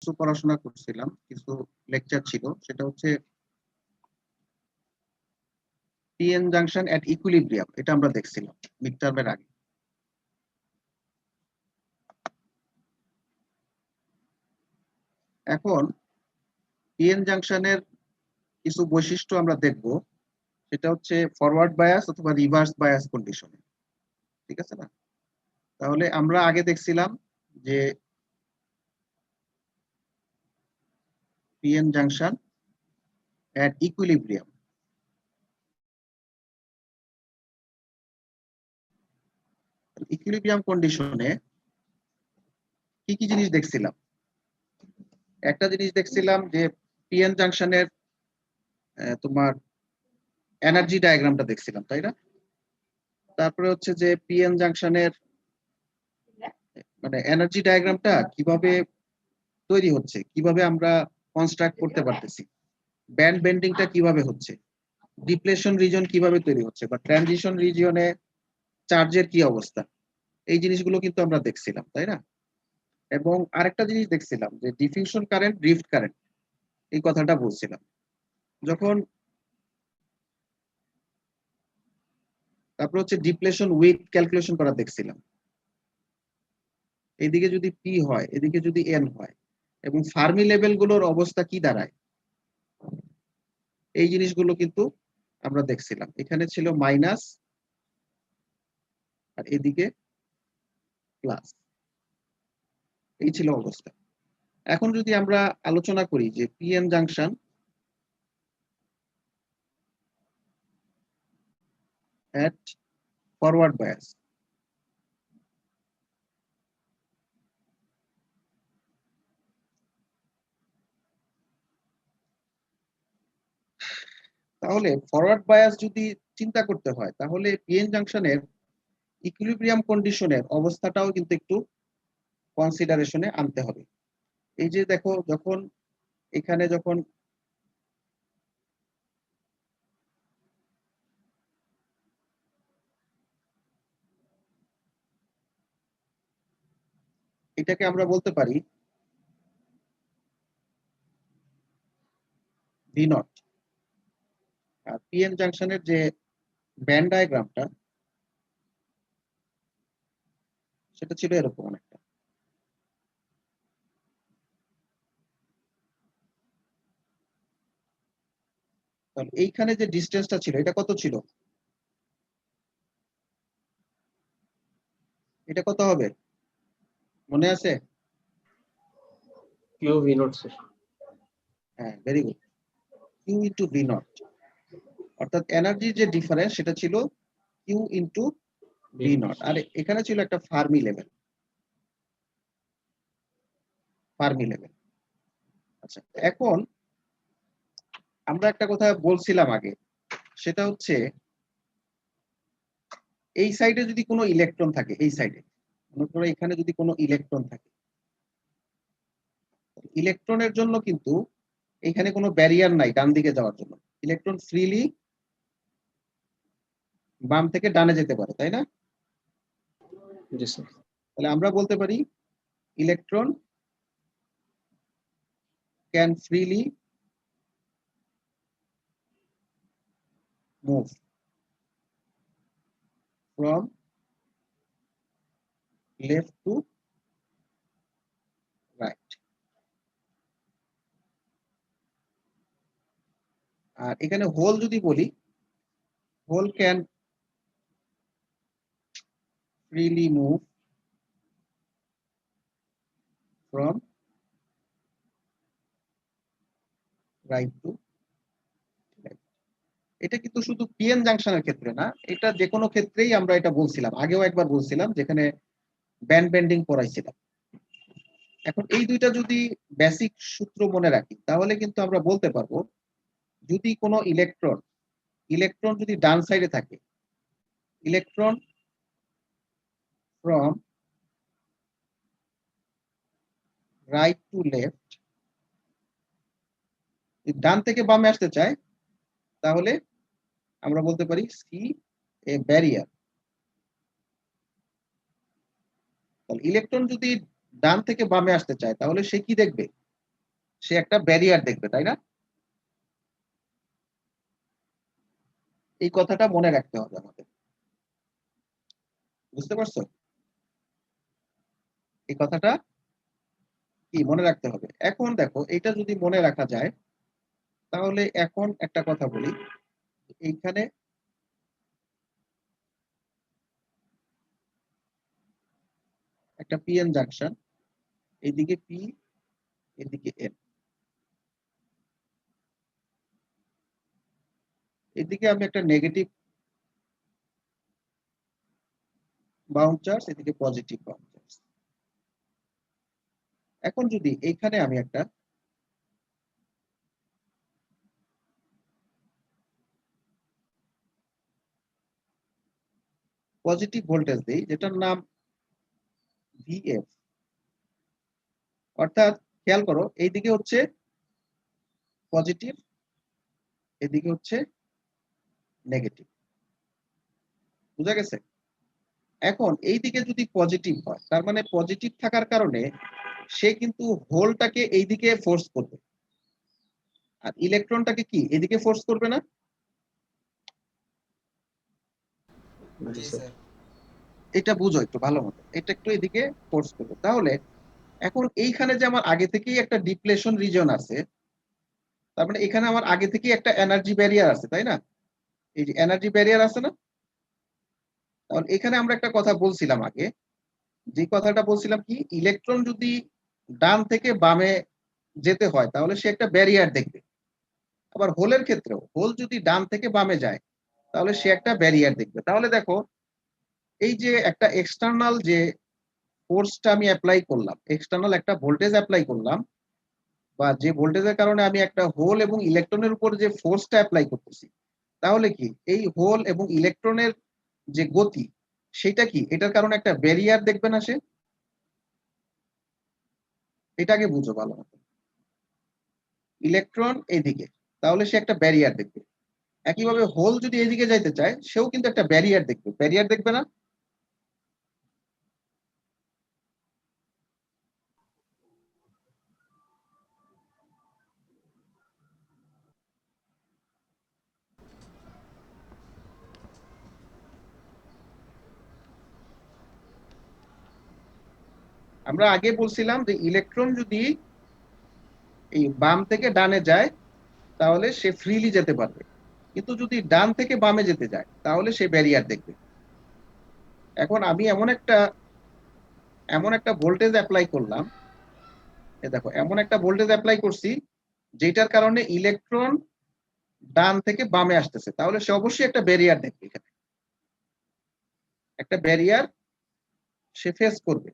কিছু পড়াশোনা করছিলাম, কিছু লেকচার ছিল, সেটা হচ্ছে পিএন জাংশন এট ইকুইলিব্রিয়াম। এটা আমরা দেখছিলাম মিড টার্মের আগে। এখন পিএন জাংশনের কিছু বৈশিষ্ট্য আমরা দেখব, সেটা হচ্ছে ফরওয়ার্ড বায়াস অথবা রিভার্স বায়াস কন্ডিশনে। ঠিক আছে না? তাহলে আমরা আগে দেখছিলাম যে পিএন জাংশন এট ইকুইলিব্রিয়াম। ইকুইলিব্রিয়াম কন্ডিশনে কি কি জিনিস দেখছিলাম? একটা জিনিস দেখছিলাম যে পিএন জাংশনের তোমার এনার্জি ডায়াগ্রামটা দেখছিলাম, তাই না? তারপরে হচ্ছে যে পিএন জাংশনের মানে এনার্জি ডায়াগ্রামটা কিভাবে তৈরি হচ্ছে, কিভাবে আমরা কনস্ট্রাক্ট করতে পারতেছি, ব্যান্ড বেন্ডিংটা কিভাবে হচ্ছে, ডিপ্লেশন রিজন কিভাবে তৈরি হচ্ছে, বা ট্রানজিশন রিজিয়নে চার্জের কি অবস্থা, এই জিনিসগুলো কিন্তু আমরা দেখছিলাম, তাই না? এবং আরেকটা জিনিস দেখছিলাম যে ডিফিউশন কারেন্ট, ড্রিফট কারেন্ট, এই কথাটা বলছিলাম যখন। তারপর হচ্ছে ডিপ্লেশন উইথ ক্যালকুলেশন করা দেখছিলাম। এদিকে যদি পি হয়, এদিকে যদি এন হয়, এবং ফার্মি লেভেল গুলোর অবস্থা কি দাঁড়ায়, এই জিনিসগুলো কিন্তু আমরা দেখছিলাম। এখানে ছিল মাইনাস আর এদিকে প্লাস, এই ছিল অবস্থা। এখন যদি আমরা আলোচনা করি যে পিএন জাংশন এট ফরওয়ার্ড বায়াস, তাহলে ফরওয়ার্ড বায়াস যদি চিন্তা করতে হয়, তাহলে পিএন জাংশনের ইকুইলিব্রিয়াম কন্ডিশনের অবস্থাটাও কিন্তু একটু কনসিডারেশনে আনতে হবে। এই যে দেখো, যখন এখানে যখন এটাকে আমরা বলতে পারি ভি নট, আর পিএন জাংশনের যে ব্যান্ড ডায়াগ্রামটা সেটা ছিল এরকম একটা। তাহলে এইখানে যে ডিস্টেন্সটা ছিল, এটা কত ছিল? এটা কত হবে মনে আছে? Q V not sir. হ্যাঁ, very good. Q into V naught, অর্থাৎ এনার্জির যে ডিফারেন্স সেটা ছিল কিউ ইন্টু ভি নট। আর এখানে ছিল একটা ফার্মি লেভেল, ফার্মি লেভেল। আচ্ছা, এখন আমরা একটা কথা বলছিলাম আগে, সেটা হচ্ছে এই সাইডে যদি কোনো ইলেকট্রন থাকে, এই সাইডে মনে করো এখানে যদি কোনো ইলেকট্রন থাকে, ইলেকট্রনের জন্য কিন্তু এখানে কোনো ব্যারিয়ার নাই ডান দিকে যাওয়ার জন্য। ইলেকট্রন ফ্রিলি বাম থেকে ডানে যেতে পারে, তাই না? জি স্যার। তাহলে আমরা বলতে পারি electron can freely move from left to right. আর এখানে হোল যদি বলি, hole can freely move from right to left. এটা কিন্তু শুধু পিএন জাংশনের ক্ষেত্রে না, এটা যে কোনো ক্ষেত্রেই আমরা এটা বলছিলাম, আগেও একবার বলছিলাম যেখানে ব্যান্ড বেন্ডিং পড়াইছিলাম। এখন এই দুইটা যদি বেসিক সূত্র মনে রাখি, তাহলে কিন্তু আমরা বলতে পারবো যদি কোনো ইলেকট্রন ইলেকট্রন যদি ডান সাইডে থাকে, electron from right to left, ডান থেকে বামে আসতে চায়, তাহলে আমরা বলতে পারি সি এ ব্যারিয়ার। তাহলে ইলেকট্রন যদি ডান থেকে বামে আসতে চায়, তাহলে সে কি দেখবে? সে একটা ব্যারিয়ার দেখবে, তাই না? এই কথাটা মনে রাখতে হবে আমাদের। বুঝতে পারছো? এই কথাটা কি মনে রাখতে হবে। এখন দেখো, এটা যদি মনে রাখা যায়, তাহলে এখন একটা কথা বলি। এইখানে একটা পিএন জাংশন, এইদিকে পি, এদিকে এন। এদিকে আমি একটা নেগেটিভ বাউন্ড চার্জ, এদিকে পজিটিভ বাউন্ড চার্জ। এখন যদি এইখানে আমি একটা পজিটিভ ভোল্টেজ দিই, যেটার নাম ভিএফ, অর্থাৎ খেয়াল করো, এইদিকে হচ্ছে পজিটিভ, এদিকে হচ্ছে নেগেটিভ। বুঝা গেছে? এখন এইদিকে যদি পজিটিভ হয়, তার মানে পজিটিভ থাকার কারণে সে কিন্তু হোলটাকে এইদিকে ফোর্স করবে, আর ইলেকট্রনটাকে কি এদিকে ফোর্স করবে না? জি জি স্যার। স্যার। এটা বুঝো একটু ভালো মতো, এটা একটু এদিকে ফোর্স করবে। তাহলে এখন এইখানে যে আমার আগে থেকেই একটা ডিপ্লেশন রিজন আছে, তার মানে এখানে আমার আগে থেকেই একটা এনার্জি ব্যারিয়ার আছে, তাই না? এই যে এনার্জি ব্যারিয়ার আছে না? তাহলে এখানে আমরা একটা কথা বলছিলাম আগে, যে কথাটা বলছিলাম কি, ইলেকট্রন যদি ডান থেকে বামে যেতে হয় তাহলে সে একটা ব্যারিয়ার দেখবে। আবার হোলের ক্ষেত্রেও, হোল যদি ডান থেকে বামে যায় তাহলে সে একটা ব্যারিয়ার দেখবে। তাহলে দেখো, এই যে একটা এক্সটার্নাল যে ফোর্সটা আমি অ্যাপ্লাই করলাম, এক্সটার্নাল একটা ভোল্টেজ অ্যাপ্লাই করলাম, বা যে ভোল্টেজের কারণে আমি একটা হোল এবং ইলেকট্রনের উপর যে ফোর্সটা অ্যাপ্লাই করতেছি, তাহলে কি এই হোল এবং ইলেকট্রনের যে গতি, সেটা কি এটার কারণে একটা ব্যারিয়ার দেখবে না সে? এটাকে বুঝো ভালো মতো। ইলেকট্রন এইদিকে, তাহলে সে একটা ব্যারিয়ার দেখবে। একইভাবে হোল যদি এইদিকে যাইতে চায়, সেও কিন্তু একটা ব্যারিয়ার দেখবে। ব্যারিয়ার দেখবে না? আমরা আগে বলছিলাম যে ইলেকট্রন যদি এই বাম থেকে ডানে যায় তাহলে সে ফ্রিলি যেতে পারবে, কিন্তু যদি ডান থেকে বামে যেতে যায় তাহলে সে ব্যারিয়ার দেখবে। এখন আমি এমন একটা ভোল্টেজ অ্যাপ্লাই করলাম, দেখো এমন একটা ভোল্টেজ অ্যাপ্লাই করছি যেটার কারণে ইলেকট্রন ডান থেকে বামে আসতেছে, তাহলে সে অবশ্যই একটা ব্যারিয়ার দেখবে। এখানে একটা ব্যারিয়ার সে ফেস করবে।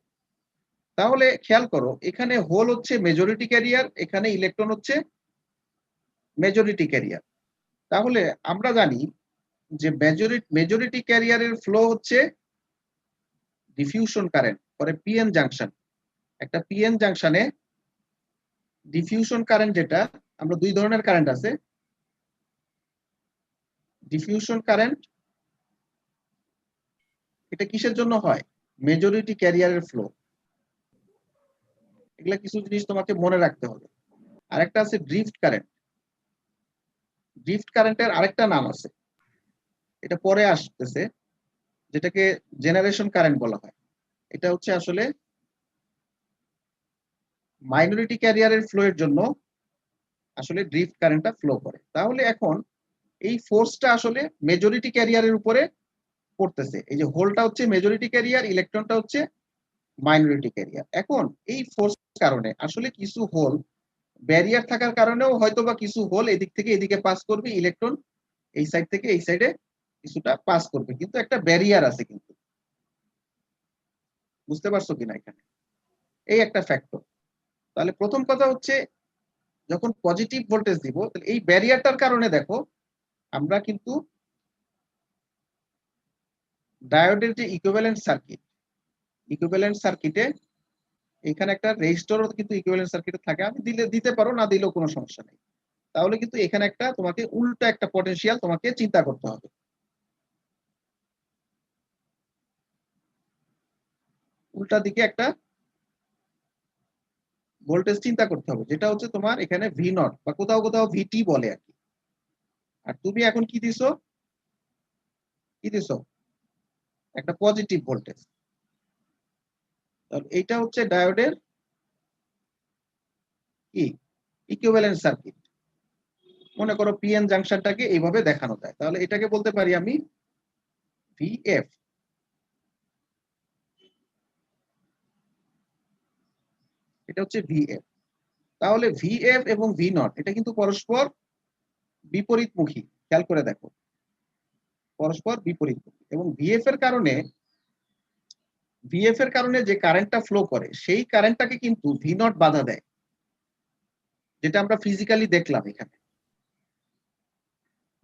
তাহলে খেয়াল করো, এখানে হোল হচ্ছে মেজরিটি ক্যারিয়ার, এখানে ইলেকট্রন হচ্ছে মেজরিটি ক্যারিয়ার। তাহলে আমরা জানি যে মেজরিটি ক্যারিয়ারের ফ্লো হচ্ছে ডিফিউশন কারেন্ট পরে পিএন জাংশন। একটা পিএন জাংশনে ডিফিউশন কারেন্ট, যেটা আমরা দুই ধরনের কারেন্ট আছে, ডিফিউশন কারেন্ট এটা কিসের জন্য হয়? মেজরিটি ক্যারিয়ারের ফ্লো। এগুলা কিছু জিনিস তোমাকে মনে রাখতে হবে। আরেকটা আছে ড্রিফট কারেন্ট। ড্রিফট কারেন্টের আরেকটা নাম আছে, এটা পরে আসতেছে, যেটাকে জেনারেশন কারেন্ট বলা হয়। এটা হচ্ছে আসলে মাইনরিটি ক্যারিয়ারের ফ্লো এর জন্য আসলে ড্রিফট কারেন্টটা ফ্লো করে। তাহলে এখন এই ফোর্সটা আসলে মেজরিটি ক্যারিয়ারের উপরে পড়তেছে। এই যে হোলটা হচ্ছে মেজরিটি ক্যারিয়ার, ইলেকট্রনটা হচ্ছে মাইনরিটি ক্যারিয়ার। এখন এই ফোর্স কারণে আসলে কিছু হোল ব্যারিয়ার থাকার কারণেও হয়তো বা কিছু হোল এদিক থেকে এদিকে পাস করবে, ইলেকট্রন এই সাইড থেকে এই সাইডে কিছুটা পাস করবে, কিন্তু একটা ব্যারিয়ার আছে কিন্তু। বুঝতে পারছো কিনা এখানে? এই একটা ফ্যাক্টর। তাহলে প্রথম কথা হচ্ছে, যখন পজিটিভ ভোল্টেজ দিব, তাহলে এই ব্যারিয়ারটার কারণে দেখো আমরা কিন্তু ডায়োডের যে ইকুইভ্যালেন্ট সার্কিটে এখানে একটা রেজিস্টরও কিন্তু ইকুইভ্যালেন্ট সার্কিটে থাকে। আমি দিতে পারো, না দিলেও কোনো সমস্যা নেই। তাহলে কিন্তু এখানে একটা তোমাকে উল্টা একটা পটেনশিয়াল তোমাকে চিন্তা করতে হবে। উল্টা দিকে একটা ভোল্টেজ চিন্তা করতে হবে, যেটা হচ্ছে তোমার এখানে ভি নট বা কোথাও কোথাও ভিটি বলে আর কি। আর তুমি এখন কি দিছো, একটা পজিটিভ ভোল্টেজ। এইটা হচ্ছে ডায়োডের কি ইকুইভ্যালেন্ট সার্কিট। মনে করো পিএন জাংশনটাকে এইভাবে দেখানো যায়, তাহলে এটাকে বলতে পারি আমি ভিএফ। এটা হচ্ছে ভিএফ। তাহলে ভিএফ এবং ভি নট এটা কিন্তু পরস্পর বিপরীতমুখী, খেয়াল করে দেখো, পরস্পর বিপরীতমুখী। এবং ভিএফ এর কারণে যে কারেন্টটা ফ্লো করে সেই কারেন্টটাকে কিন্তু ভি নট বাধা দেয়, যেটা আমরা ফিজিক্যালি দেখলাম এখানে।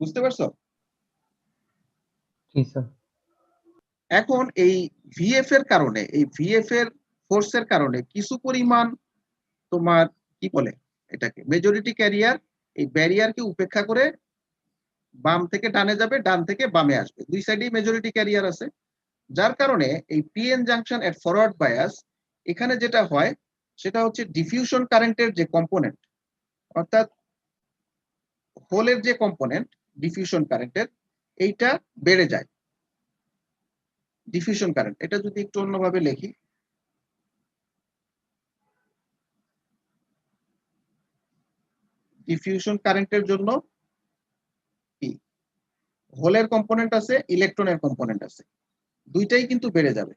বুঝতে পারছো? জি স্যার। এখন এই ভিএফ এর কারণে, এই ভিএফ এর ফোর্সের কারণে কিছু পরিমাণ তোমার কি বলে এটাকে মেজরিটি ক্যারিয়ার এই ব্যারিয়ারকে উপেক্ষা করে বাম থেকে ডানে যাবে, ডান থেকে বামে আসবে, দুই সাইডেই মেজরিটি ক্যারিয়ার আছে। যার কারণে এই পিএন জাংশন এট ফরওয়ার্ড বায়াস এখানে যেটা হয় সেটা হচ্ছে ডিফিউশন কারেন্টের যে কম্পোনেন্ট, অর্থাৎ হোলের যে কম্পোনেন্ট ডিফিউশন কারেন্টের, এইটা বেড়ে যায়। ডিফিউশন কারেন্ট, এটা যদি একটু অন্যভাবে লিখি, ডিফিউশন কারেন্টের জন্য কি হোলের কম্পোনেন্ট আছে, ইলেকট্রনের কম্পোনেন্ট আছে, দুইটাই কিন্তু বেড়ে যাবে।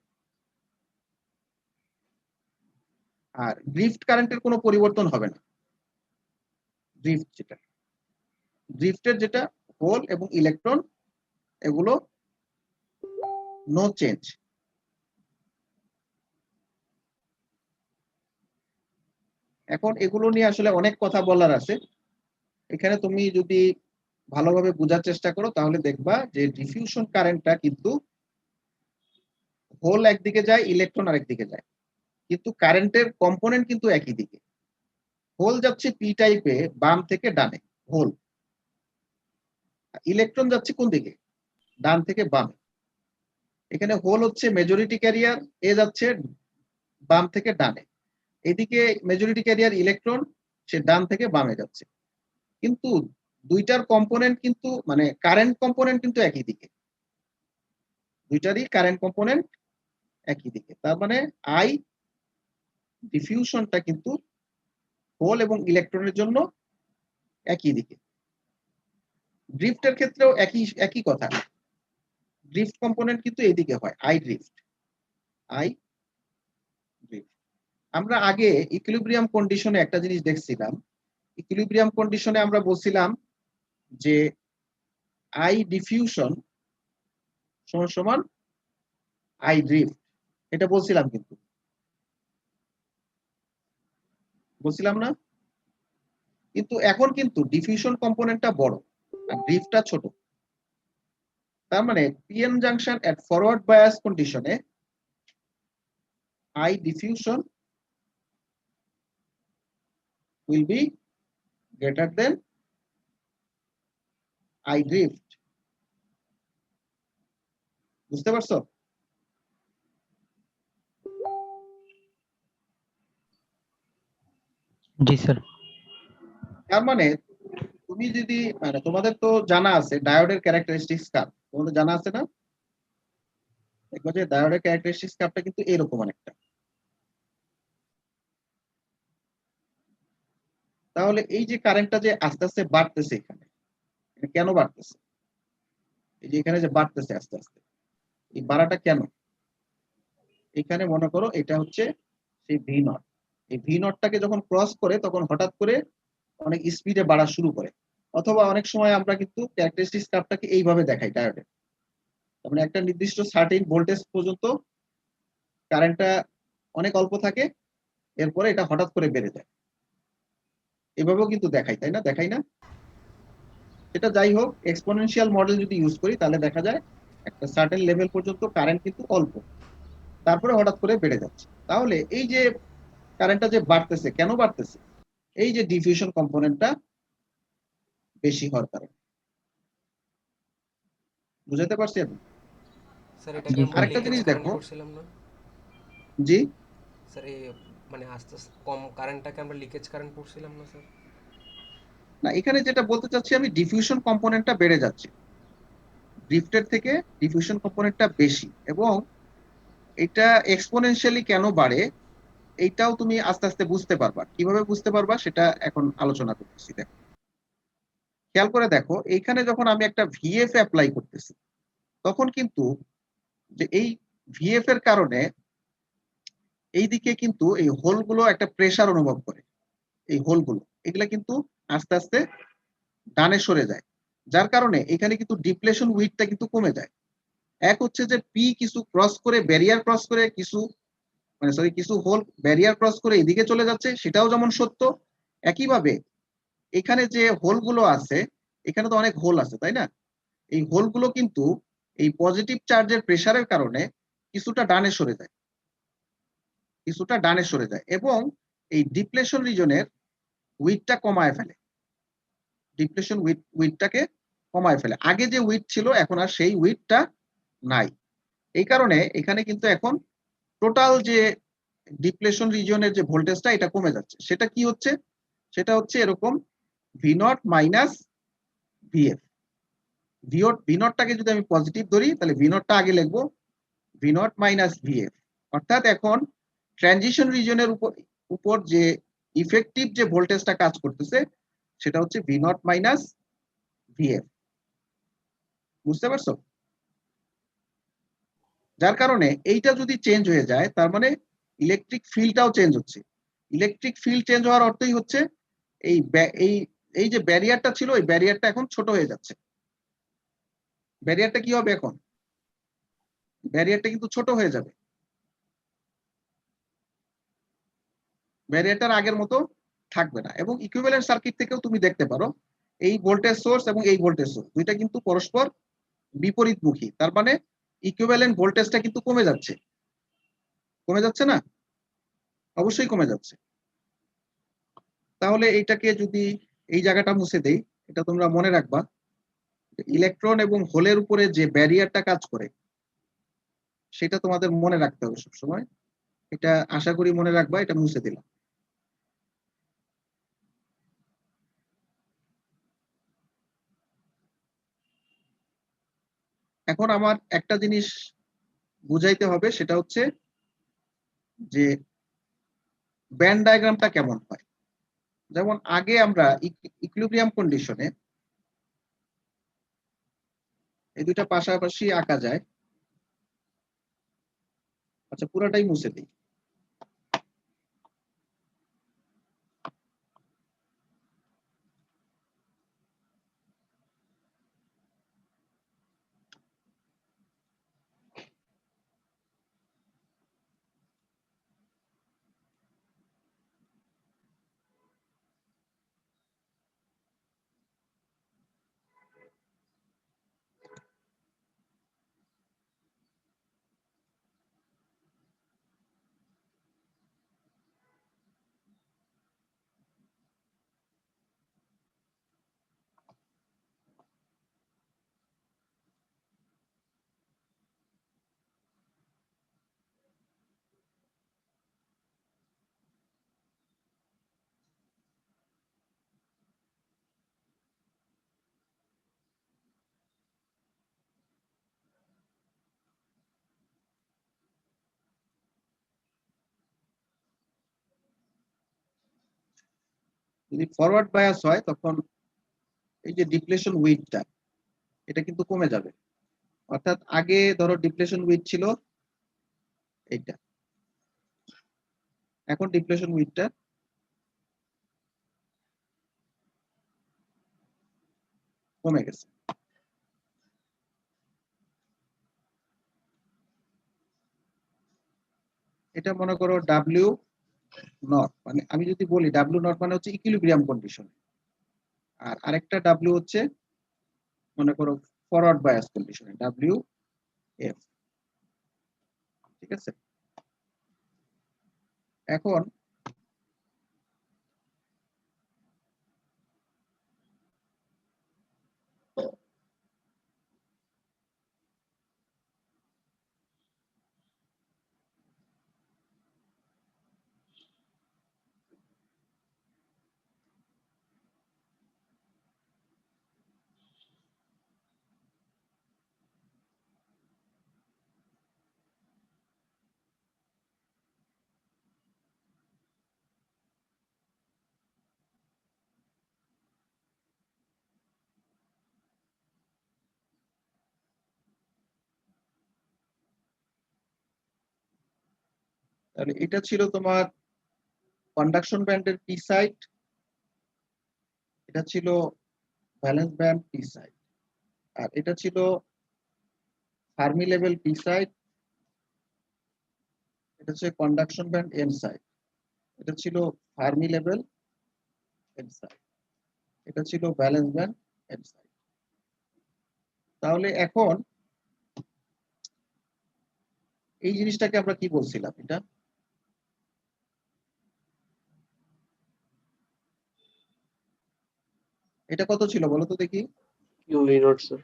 আর ড্রিফট কারেন্টের কোনো পরিবর্তন হবে না। ড্রিফটের যেটা হোল এবং ইলেকট্রন, এগুলো নো চেঞ্জ। এখন এগুলো নিয়ে আসলে অনেক কথা বলার আছে। এখানে তুমি যদি ভালোভাবে বোঝার চেষ্টা করো তাহলে দেখবা যে ডিফিউশন কারেন্টটা কিন্তু হোল একদিকে যায়, ইলেকট্রন আরেকদিকে যায়, কিন্তু কারেন্টের কম্পোনেন্ট কিন্তু একই দিকে। হোল যাচ্ছে পি টাইপে বাম থেকে ডানে, হোল। ইলেকট্রন যাচ্ছে কোন দিকে, ডান থেকে বামে। এখানে হোল হচ্ছে মেজরিটি ক্যারিয়ার, এ যাচ্ছে বাম থেকে ডানে। এদিকে মেজরিটি ক্যারিয়ার ইলেকট্রন, সে ডান থেকে বামে যাচ্ছে। কিন্তু দুইটার কম্পোনেন্ট কিন্তু মানে কারেন্ট কম্পোনেন্ট কিন্তু একই দিকে, দুইটারই কারেন্ট কম্পোনেন্ট একই দিকে। তার মানে আই ডিফিউশনটা কিন্তু হোল এবং ইলেকট্রনের জন্য একই দিকে। ড্রিফটের ক্ষেত্রেও একই একই কথা, ড্রিফট কম্পোনেন্ট কিন্তু এদিকে হয়, আই ড্রিফট। আমরা আগে ইকুইলিব্রিয়াম কন্ডিশনে একটা জিনিস দেখছিলাম। ইকুইলিব্রিয়াম কন্ডিশনে আমরা বলছিলাম যে আই ডিফিউশন সমান সমান আই ড্রিফট, এটা বলছিলাম, কিন্তু বলছিলাম না? কিন্তু এখন কিন্তু ডিফিউশন কম্পোনেন্টটা বড় আর ড্রিফটটা ছোট। তার মানে পিএন জাংশন এট ফরওয়ার্ড বায়াস কন্ডিশনে I diffusion will be greater than I drift. বুঝতে পারছো? জি স্যার। তার মানে তুমি যদি মানে তোমাদের তো জানা আছে ডায়োডের ক্যারেক্টারিস্টিক্স কার্ভ, তোমাদের জানা আছে না? দেখো যে ডায়োডের ক্যারেক্টারিস্টিক্স কার্ভটা কিন্তু এরকম অনেকটা। তাহলে এই যে কারেন্টটা যে আস্তে আস্তে বাড়তেছে এখানে, কেন বাড়তেছে? এই যে এখানে যে বাড়তেছে আস্তে আস্তে, এই বাড়াটা কেন? এখানে মনে করো এটা হচ্ছে সেই ভি নট। এই ভি নটটাকে যখন ক্রস করে তখন হঠাৎ করে অনেক স্পিডে বাড়া শুরু করে। অথবা অনেক সময় আমরা কিন্তু ক্যারেক্টারিস্টিক্স কার্ভটাকে এইভাবে দেখাই ডায়োডের। তার মানে একটা নির্দিষ্ট সার্টেন ভোল্টেজ পর্যন্ত কারেন্টটা অনেক অল্প থাকে, এরপরে এটা হঠাৎ করে বেড়ে যায়। এভাবেও কিন্তু দেখাই, তাই না? দেখাই না? এটা যাই হোক, এক্সপোনেনশিয়াল মডেল যদি ইউজ করি তাহলে দেখা যায় একটা সার্টেন লেভেল পর্যন্ত কারেন্ট কিন্তু অল্প, তারপরে হঠাৎ করে বেড়ে যাচ্ছে। তাহলে এই যে কারেন্টটা যে বাড়তেছে, কেন বাড়তেছে? এই যে ডিফিউশন কম্পোনেন্টটা বেশি হওয়ার কারণে। বুঝাতে পারছি আমি? স্যার জি এটাকে আমরা স্যার। আরেকটা লিকেজ জিনিস কারেন্ট দেখো। করছিলাম না জি, স্যার? এই মানে আস্তে আস্তে কম কারেন্টটাকে আমরা লিকেজ কারেন্ট পড়ছিলাম না স্যার? না, এখানে যেটা বলতে চাচ্ছি আমি, ডিফিউশন কম্পোনেন্টটা বেড়ে যাচ্ছে, ড্রিফটের থেকে ডিফিউশন কম্পোনেন্টটা বেশি, এবং এটা এক্সপোনেনশিয়ালি কেন বাড়ে এইটাও তুমি আস্তে আস্তে বুঝতে পারবা। কিভাবে বুঝতে পারবা সেটা এখন আলোচনা করতেছি। দেখো, খেয়াল করে দেখো, এইখানে যখন আমি একটা ভিএফ অ্যাপ্লাই করতেছি, তখন কিন্তু যে এই ভিএফ এর কারণে এইদিকে কিন্তু এই হোলগুলো একটা প্রেসার অনুভব করে। এই হোলগুলো, এগুলা কিন্তু আস্তে আস্তে ডানে সরে যায়, যার কারণে এখানে কিন্তু ডিপ্লেশন উইডটা কিন্তু কমে যায়। এক হচ্ছে যে পি কিছু ক্রস করে, ব্যারিয়ার ক্রস করে কিছু, মানে সরি, কিছু হোল ব্যারিয়ার ক্রস করে এদিকে চলে যাচ্ছে, সেটাও যেমন সত্য। একইভাবে এখানে যে হোলগুলো আছে, এখানে তো অনেক হোল আছে, তাই না? এই হোলগুলো কিন্তু এই পজিটিভ চার্জের প্রেসারের কারণে কিছুটা ডানে সরে যায়, কিছুটা ডানে সরে যায়, এবং এই ডিপ্লেশন রিজনের উইডটা কমায় ফেলে, ডিপ্লেশন উইডটাকে কমায় ফেলে। আগে যে উইড ছিল এখন আর সেই উইডটা নাই। এই কারণে এখানে কিন্তু এখন টোটাল যে ডিপ্লেশন রিজিয়নের যে ভোল্টেজটা, এটা কমে যাচ্ছে। সেটা কি হচ্ছে? সেটা হচ্ছে এরকম V naught minus V F. V নটটাকে যদি আমি পজিটিভ ধরি, তাহলে ভি নটটা আগে লিখবো ভি নট মাইনাস ভিএফ। অর্থাৎ এখন ট্রানজিশন রিজিয়নের উপর যে ইফেক্টিভ যে ভোল্টেজটা কাজ করতেছে, সেটা হচ্ছে ভি নট মাইনাস ভিএফ। বুঝতে পারছো? যার কারণে এইটা যদি চেঞ্জ হয়ে যায়, তার মানে ইলেকট্রিক ফিল্ডটাও চেঞ্জ হচ্ছে। ইলেকট্রিক ফিল্ড চেঞ্জ হওয়ার অর্থই হচ্ছে এই এই এই যে ব্যারিয়ারটা ছিল, এই ব্যারিয়ারটা এখন ছোট হয়ে যাচ্ছে। ব্যারিয়ারটা কি হবে এখন? ব্যারিয়ারটা কিন্তু ছোট হয়ে যাবে, ব্যারিয়ারটার আগের মতো থাকবে না। এবং ইকুইভ্যালেন্ট সার্কিট থেকেও তুমি দেখতে পারো, এই ভোল্টেজ সোর্স এবং এই ভোল্টেজ সোর্স দুইটা কিন্তু পরস্পর বিপরীতমুখী। তার মানে ইকুইভ্যালেন্ট ভোল্টেজটা কিন্তু কমে যাচ্ছে। কমে যাচ্ছে না? অবশ্যই কমে যাচ্ছে। তাহলে এইটাকে যদি এই জায়গাটা মুছে দেই, এটা তোমরা মনে রাখবা, ইলেকট্রন এবং হোলের উপরে যে ব্যারিয়ারটা কাজ করে, সেটা তোমাদের মনে রাখতে হবে সবসময়। এটা আশা করি মনে রাখবা। এটা মুছে দিলাম। এখন আমার একটা জিনিস বুঝাইতে হবে, সেটা হচ্ছে যে ব্যান্ড ডায়াগ্রামটা কেমন হয়। যেমন আগে আমরা ইকুইলিব্রিয়াম কন্ডিশনে এই দুইটা পাশাপাশি আঁকা যায়। আচ্ছা, পুরাটাই মুছে দিই। যদি ফরওয়ার্ড বায়াস হয়, তখন এই যে ডিপ্লেশন উইডটা, এটা কিন্তু কমে যাবে। অর্থাৎ আগে ধরো ডিপ্লেশন উইড ছিল এইটা, এখন ডিপ্লেশন উইডটা কমে গেছে। এটা মনে করো ডাব্লিউ নট, মানে আমি যদি বলি ডাব্লিউ নট মানে হচ্ছে ইকুইলিব্রিয়াম কন্ডিশন, আর আরেকটা ডাব্লিউ হচ্ছে মনে করো ফরওয়ার্ড বায়াস কন্ডিশনে, ডাব্লিউ এফ। ঠিক আছে? এখন তাহলে এটা ছিল তোমার কন্ডাকশন ব্যান্ডের পি সাইড, এটা ছিল ভ্যালেন্স ব্যান্ড পি সাইড, আর এটা ছিল ফার্মি লেভেল পি সাইড, এটা হচ্ছে কন্ডাকশন ব্যান্ড এন সাইড, এটা ছিল ফার্মি লেভেল এন সাইড, এটা ছিল ভ্যালেন্স ব্যান্ড এন সাইড। তাহলে এখন এই জিনিসটাকে আমরা কি বলছিলাম, এটা কত ছিল বলো তো দেখি? Q V not sir.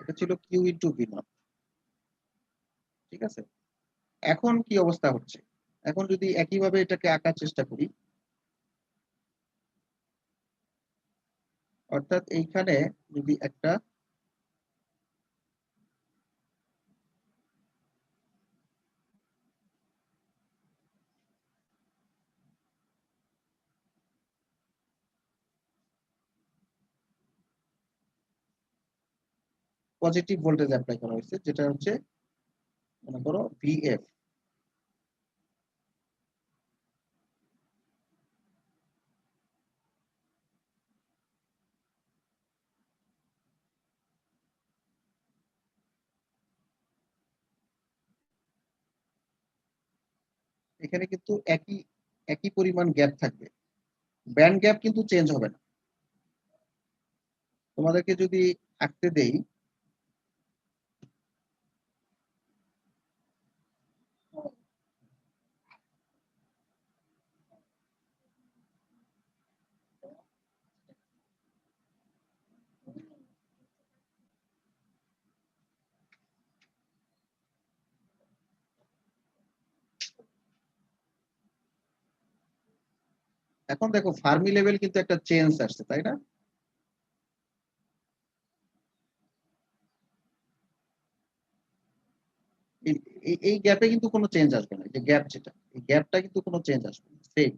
এটা ছিল কিউ ইন্টু ভি নট, ঠিক আছে। এখন কি অবস্থা হচ্ছে, এখন যদি একইভাবে এটাকে আঁকার চেষ্টা করি, অর্থাৎ এইখানে যদি একটা পজিটিভ ভোল্টেজ অ্যাপ্লাই করা হয়েছে, যেটা হচ্ছে মনে করো ভিএফ, এখানে কিন্তু একই একই পরিমাণ গ্যাপ থাকবে, ব্যান্ড গ্যাপ কিন্তু চেঞ্জ হবে না। তোমাদেরকে যদি আঁকতে দেই, এখন দেখো ফার্মি লেভেল কিন্তু একটা চেঞ্জ আসছে, তাই না? এই গ্যাপে কিন্তু কোনো চেঞ্জ আসবে না, যে গ্যাপ, যেটা এই গ্যাপটা কিন্তু কোনো চেঞ্জ আসবে না, সেম।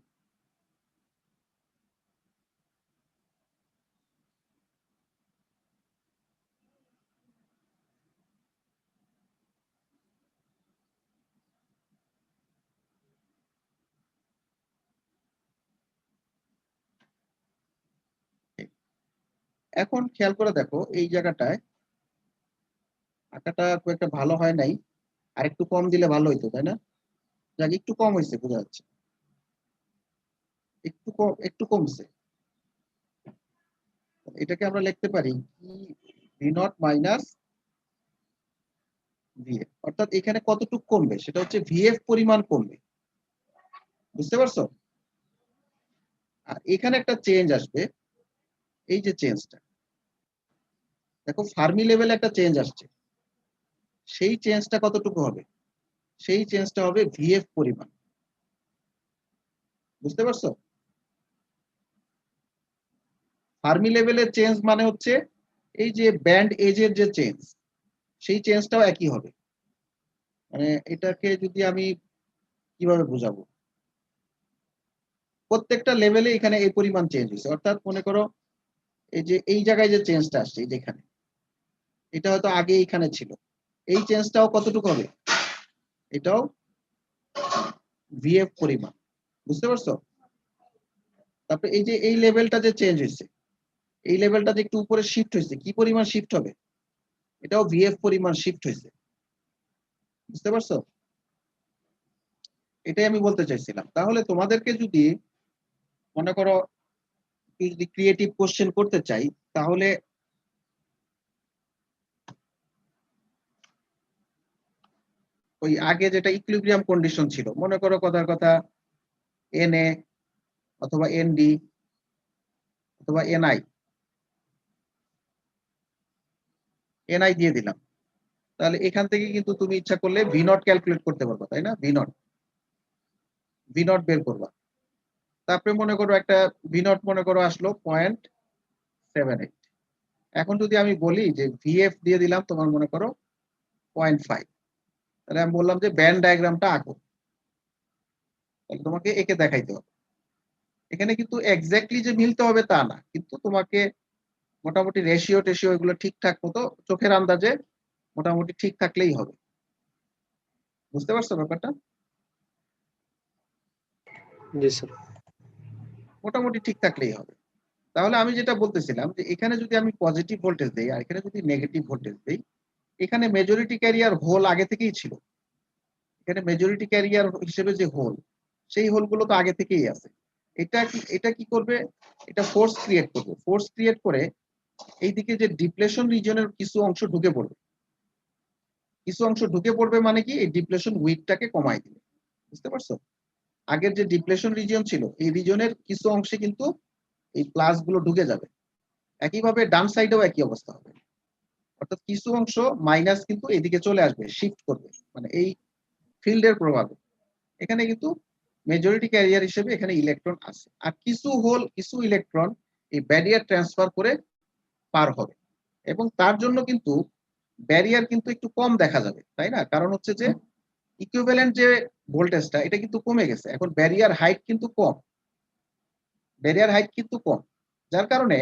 এখন খেয়াল করে দেখো এই জায়গাটায় আঁকাটা খুব একটা ভালো হয় নাই, আর একটু কম দিলে ভালো হইতো, তাই না? যাক, একটু কম হয়েছে, বোঝা যাচ্ছে একটু কম, একটু কমছে। এটাকে আমরা লিখতে পারি ভি নট মাইনাস ভিএফ, অর্থাৎ এখানে কতটুকু কমবে সেটা হচ্ছে ভিএফ পরিমাণ কমবে, বুঝতে পারছো? আর এখানে একটা চেঞ্জ আসবে, এই যে চেঞ্জটা দেখো ফার্মি লেভেলে একটা চেঞ্জ আসছে, সেই চেঞ্জটা কতটুকু হবে, সেই চেঞ্জটা হবে ভিএফ পরিমাণ, বুঝতে পারছো? ফার্মি লেভেলের চেঞ্জ মানে হচ্ছে এই যে ব্যান্ড এজের যে চেঞ্জ, সেই চেঞ্জটাও একই হবে। মানে এটাকে যদি আমি কিভাবে বোঝাবো, প্রত্যেকটা লেভেলে এখানে এই পরিমাণ চেঞ্জ হয়েছে, অর্থাৎ মনে করো এই যে এই জায়গায় যে চেঞ্জটা আসছে, এই যেখানে এটা হয়তো আগে এইখানে ছিল, এই চেঞ্জটাও কতটুকু হবে, এটাও ভিএফ পরিমাণ, বুঝতে পারছো? তারপরে এই যে এই লেভেলটা যে চেঞ্জ হয়েছে, এই লেভেলটা যে একটু উপরে শিফট হয়েছে, কি পরিমাণ শিফট হবে, এটাও ভিএফ পরিমাণ শিফট হয়েছে, বুঝতে পারছো? এটাই আমি বলতে চাইছিলাম। তাহলে তোমাদেরকে যদি মনে করো যদি ক্রিয়েটিভ কোশ্চেন করতে চাই, তাহলে ওই আগে যেটা ইকুইলিব্রিয়াম কন্ডিশন ছিল, মনে করো কথার কথা এনএ অথবা এনডি অথবা এনআই, এনআই দিয়ে দিলাম, তাহলে এখান থেকে কিন্তু তুমি ইচ্ছা করলে ভি নট ক্যালকুলেট করতে পারবা, তাই না? ভি নট বের করবা। তারপরে মনে করো একটা ভি নট মনে করো আসলো 0.78, এখন যদি আমি বলি যে ভিএফ দিয়ে দিলাম তোমার মনে করো 0.5, তাহলে আমি বললাম যে ব্যান্ড ডায়াগ্রামটা আঁকো, তাহলে তোমাকে একে দেখাইতে হবে। এখানে কিন্তু এক্স্যাক্টলি যে মিলতে হবে তা না, কিন্তু তোমাকে মোটামুটি রেশিও টেশিও এগুলো ঠিকঠাক মতো চোখের আন্দাজে মোটামুটি ঠিক থাকলেই হবে, বুঝতে পারছো ব্যাপারটা? জি স্যার। মোটামুটি ঠিক থাকলেই হবে। তাহলে আমি যেটা বলতেছিলাম যে এখানে যদি আমি পজিটিভ ভোল্টেজ দেই আর এখানে যদি নেগেটিভ ভোল্টেজ দেই, এখানে মেজরিটি ক্যারিয়ার হোল আগে থেকেই ছিল। এখানে মেজরিটি ক্যারিয়ার হিসেবে যে হোল, সেই হোলগুলো তো আগে থেকেই আছে। এটা কি করবে? এটা ফোর্স ক্রিয়েট করবে। ফোর্স ক্রিয়েট করে এইদিকে যে ডিপ্লেশন রিজনের কিছু অংশ ঢুকে পড়বে। কিছু অংশ ঢুকে পড়বে মানে কি? এই ডিপ্লেশন উইডটাকে কমায় দিবে। বুঝতে পারছো? আগের যে ডিপ্লেশন রিজিয়ন ছিল, এই রিজনের কিছু অংশে কিন্তু এই প্লাস গুলো ঢুকে যাবে। একইভাবে ডান সাইডেও একই অবস্থা হবে। অর্থাৎ কিছু অংশ মাইনাস কিন্তু এদিকে চলে আসবে, শিফট করবে, মানে এই ফিল্ডের প্রভাবে। এখানে কিন্তু মেজরিটি ক্যারিয়ার হিসেবে এখানে ইলেকট্রন আছে, আর কিছু হোল, কিছু ইলেকট্রন এই ব্যারিয়ার ট্রান্সফার করে পার হবে, এবং তার জন্য কিন্তু ব্যারিয়ার কিন্তু একটু কম দেখা যাবে, তাই না? কারণ হচ্ছে যে ইকুইভ্যালেন্ট যে ভোল্টেজটা, এটা কিন্তু কমে গেছে। এখন ব্যারিয়ার হাইট কিন্তু কম, ব্যারিয়ার হাইট কিন্তু কম, যার কারণে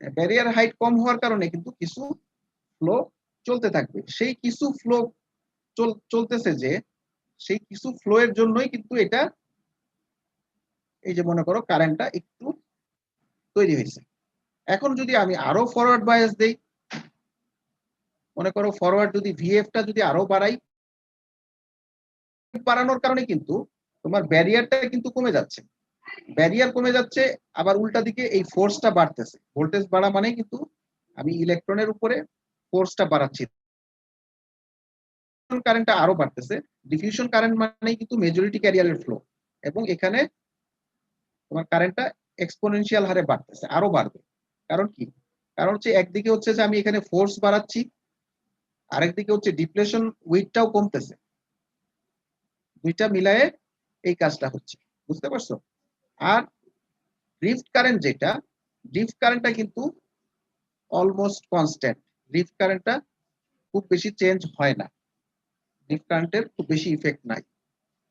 ব্যারিয়ার হাইট কম হওয়ার কারণে কিন্তু কিছু ফ্লো চলতে থাকবে। সেই কিছু ফ্লো চলতেছে, যে সেই কিছু ফ্লো এর জন্যই কিন্তু এটা, এই যে মনে করো কারেন্টটা একটু তৈরি হয়েছে। এখন যদি আমি আরো ফরওয়ার্ড বায়াস দেই, মনে করো ফরওয়ার্ড যদি ভিএফটা যদি আরো বাড়াই, বাড়ানোর কারণে কিন্তু তোমার ব্যারিয়ারটা কিন্তু কমে যাচ্ছে। ব্যারিয়ার কমে যাচ্ছে, আবার উল্টা দিকে এই ফোর্সটা বাড়তেছে। ভোল্টেজ বাড়া মানে কিন্তু আমি ইলেকট্রনের উপরে ফোর্সটা বাড়াচ্ছি, কারেন্টটা আরো বাড়তেছে। ডিফিউশন কারেন্ট মানেই কিন্তু মেজরিটি ক্যারিয়ারের ফ্লো, এবং এখানে তোমার কারেন্টটা এক্সপোনেনশিয়াল হারে বাড়তেছে, আরো বাড়বে। কারণ কি? কারণ হচ্ছে একদিকে হচ্ছে যে আমি এখানে ফোর্স বাড়াচ্ছি, আরেকদিকে হচ্ছে ডিপ্লেশন উইডটাও কমতেছে। দুইটা মিলায়ে এই কাজটা হচ্ছে। বুঝতে পারছো? আর ড্রিফট কারেন্ট যেটা, ড্রিফট কারেন্টটা কিন্তু অলমোস্ট কনস্ট্যান্ট। ড্রিফট কারেন্টটা খুব বেশি চেঞ্জ হয় না, ড্রিফট কারেন্টের খুব বেশি ইফেক্ট নাই,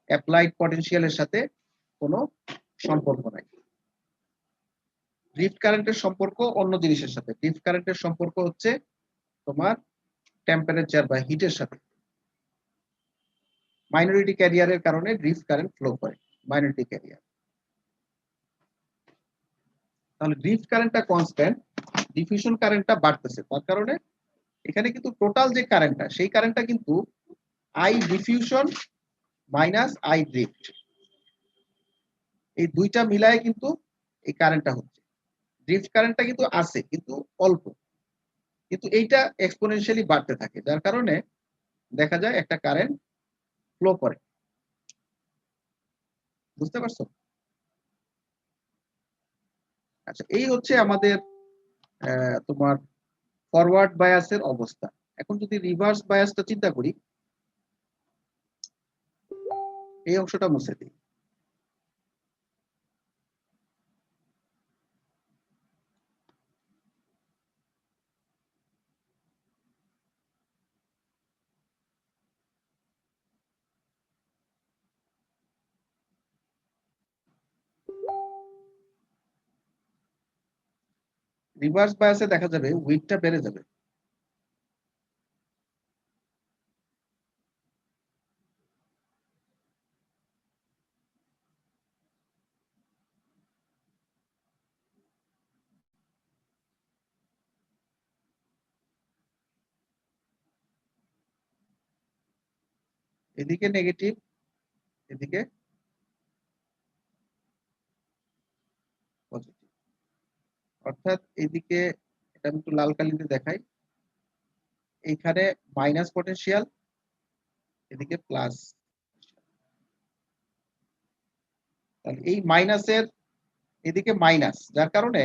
অ্যাপ্লাইড পটেনশিয়ালের সাথে কোনো সম্পর্ক নাই। ড্রিফট কারেন্টের সম্পর্ক অন্য জিনিসের সাথে। ড্রিফট কারেন্টের সম্পর্ক হচ্ছে তোমার টেম্পারেচার বা হিটের সাথে। মাইনরিটি ক্যারিয়ারের কারণে ড্রিফট কারেন্ট ফ্লো করে, মাইনরিটি ক্যারিয়ার। তাহলে ড্রিফট কারেন্টটা কনস্ট্যান্ট, ডিফিউশন কারেন্টটা বাড়তেছে। তার কারণে এখানে কিন্তু টোটাল যে কারেন্টটা, সেই কারেন্টটা কিন্তু I diffusion minus I drift, এই দুইটা মিলায় কিন্তু এই কারেন্টটা হচ্ছে। ড্রিফট কারেন্টটা কিন্তু আছে, কিন্তু অল্প, কিন্তু এইটা এক্সপোনেনশিয়ালি বাড়তে থাকে, যার কারণে দেখা যায় একটা কারেন্ট ফ্লো করে। বুঝতে পারছো? আচ্ছা, এই হচ্ছে আমাদের তোমার ফরওয়ার্ড বায়াসের অবস্থা। এখন যদি রিভার্স বায়াসটা চিন্তা করি, এই অংশটা মুছে দিই। রিভার্স বায়াসে দেখা যাবে উইডটা বেড়ে যাবে। এদিকে নেগেটিভ, এদিকে পজিটিভ। অর্থাৎ এদিকে, এটা আমি একটু লাল কালিতে দেখাই, এইখানে মাইনাস পটেনশিয়াল, এদিকে প্লাস। তাহলে এই মাইনাসের এদিকে মাইনাস, যার কারণে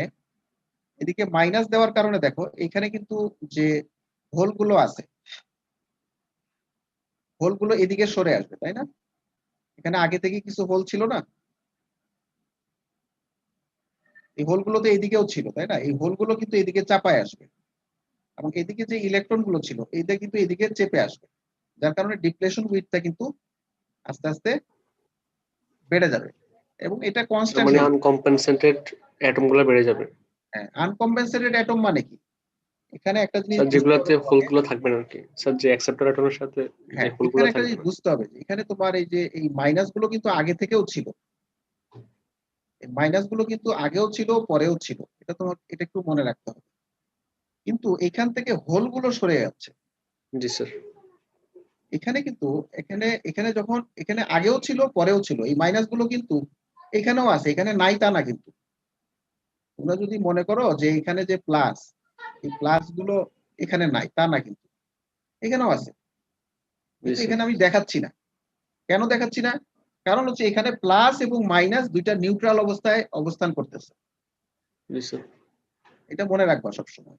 এদিকে মাইনাস দেওয়ার কারণে দেখো এখানে কিন্তু যে হোলগুলো আছে, হোলগুলো এদিকে সরে আসবে, তাই না? এখানে আগে থেকে কিছু হোল ছিল না, এই হোলগুলো তো এদিকেও ছিল, তাই না? এই হোলগুলো কিন্তু এদিকে চাপায় আসবে, এবং এদিকে যে ইলেকট্রন গুলো ছিল এইটা কিন্তু এদিকে চেপে আসবে, যার কারণে ডিপ্লেশন উইডটা কিন্তু আস্তে আস্তে বেড়ে যাবে, এবং এটা কনস্ট্যান্ট। মানে আনকম্পেনসেটেড অ্যাটম গুলো বেড়ে যাবে। হ্যাঁ, আনকম্পেনসেটেড অ্যাটম মানে কি? এখানে একটা জিনিস স্যার, বুঝতে যেগুলোতে হবে হোল তোমাকে। গুলো থাকবে না আর কি স্যার, যে অ্যাকসেপ্টর অ্যাটমের সাথে যে হ্যাঁ, হোল গুলো এখানে একটা থাকবে জিনিস না। বুঝতে হবে যে এখানে তোমার এই যে এই মাইনাস গুলো কিন্তু আগে থেকেও ছিল, মাইনাস গুলো কিন্তু আগেও ছিল পরেও ছিল, এটা একটু মনে রাখতে হবে। কিন্তু এখান থেকে হোল গুলো সরে যাচ্ছে। জি স্যার। এখানে কিন্তু এখানে যখন এখানে আগেও ছিল পরেও ছিল, এই মাইনাস গুলো কিন্তু এখানেও আছে, এখানে নাই তা না। কিন্তু তোমরা যদি মনে করো যে এখানে যে প্লাস, এই প্লাস গুলো এখানে নাই তা না, কিন্তু এখানেও আছে, জি কিন্তু স্যার। এখানে আমি দেখাচ্ছি না। কেন দেখাচ্ছি না? কারণ হচ্ছে এখানে প্লাস এবং মাইনাস দুইটা নিউট্রাল অবস্থায় অবস্থান করতেছে। জি স্যার। এটা মনে রাখবা সবসময়।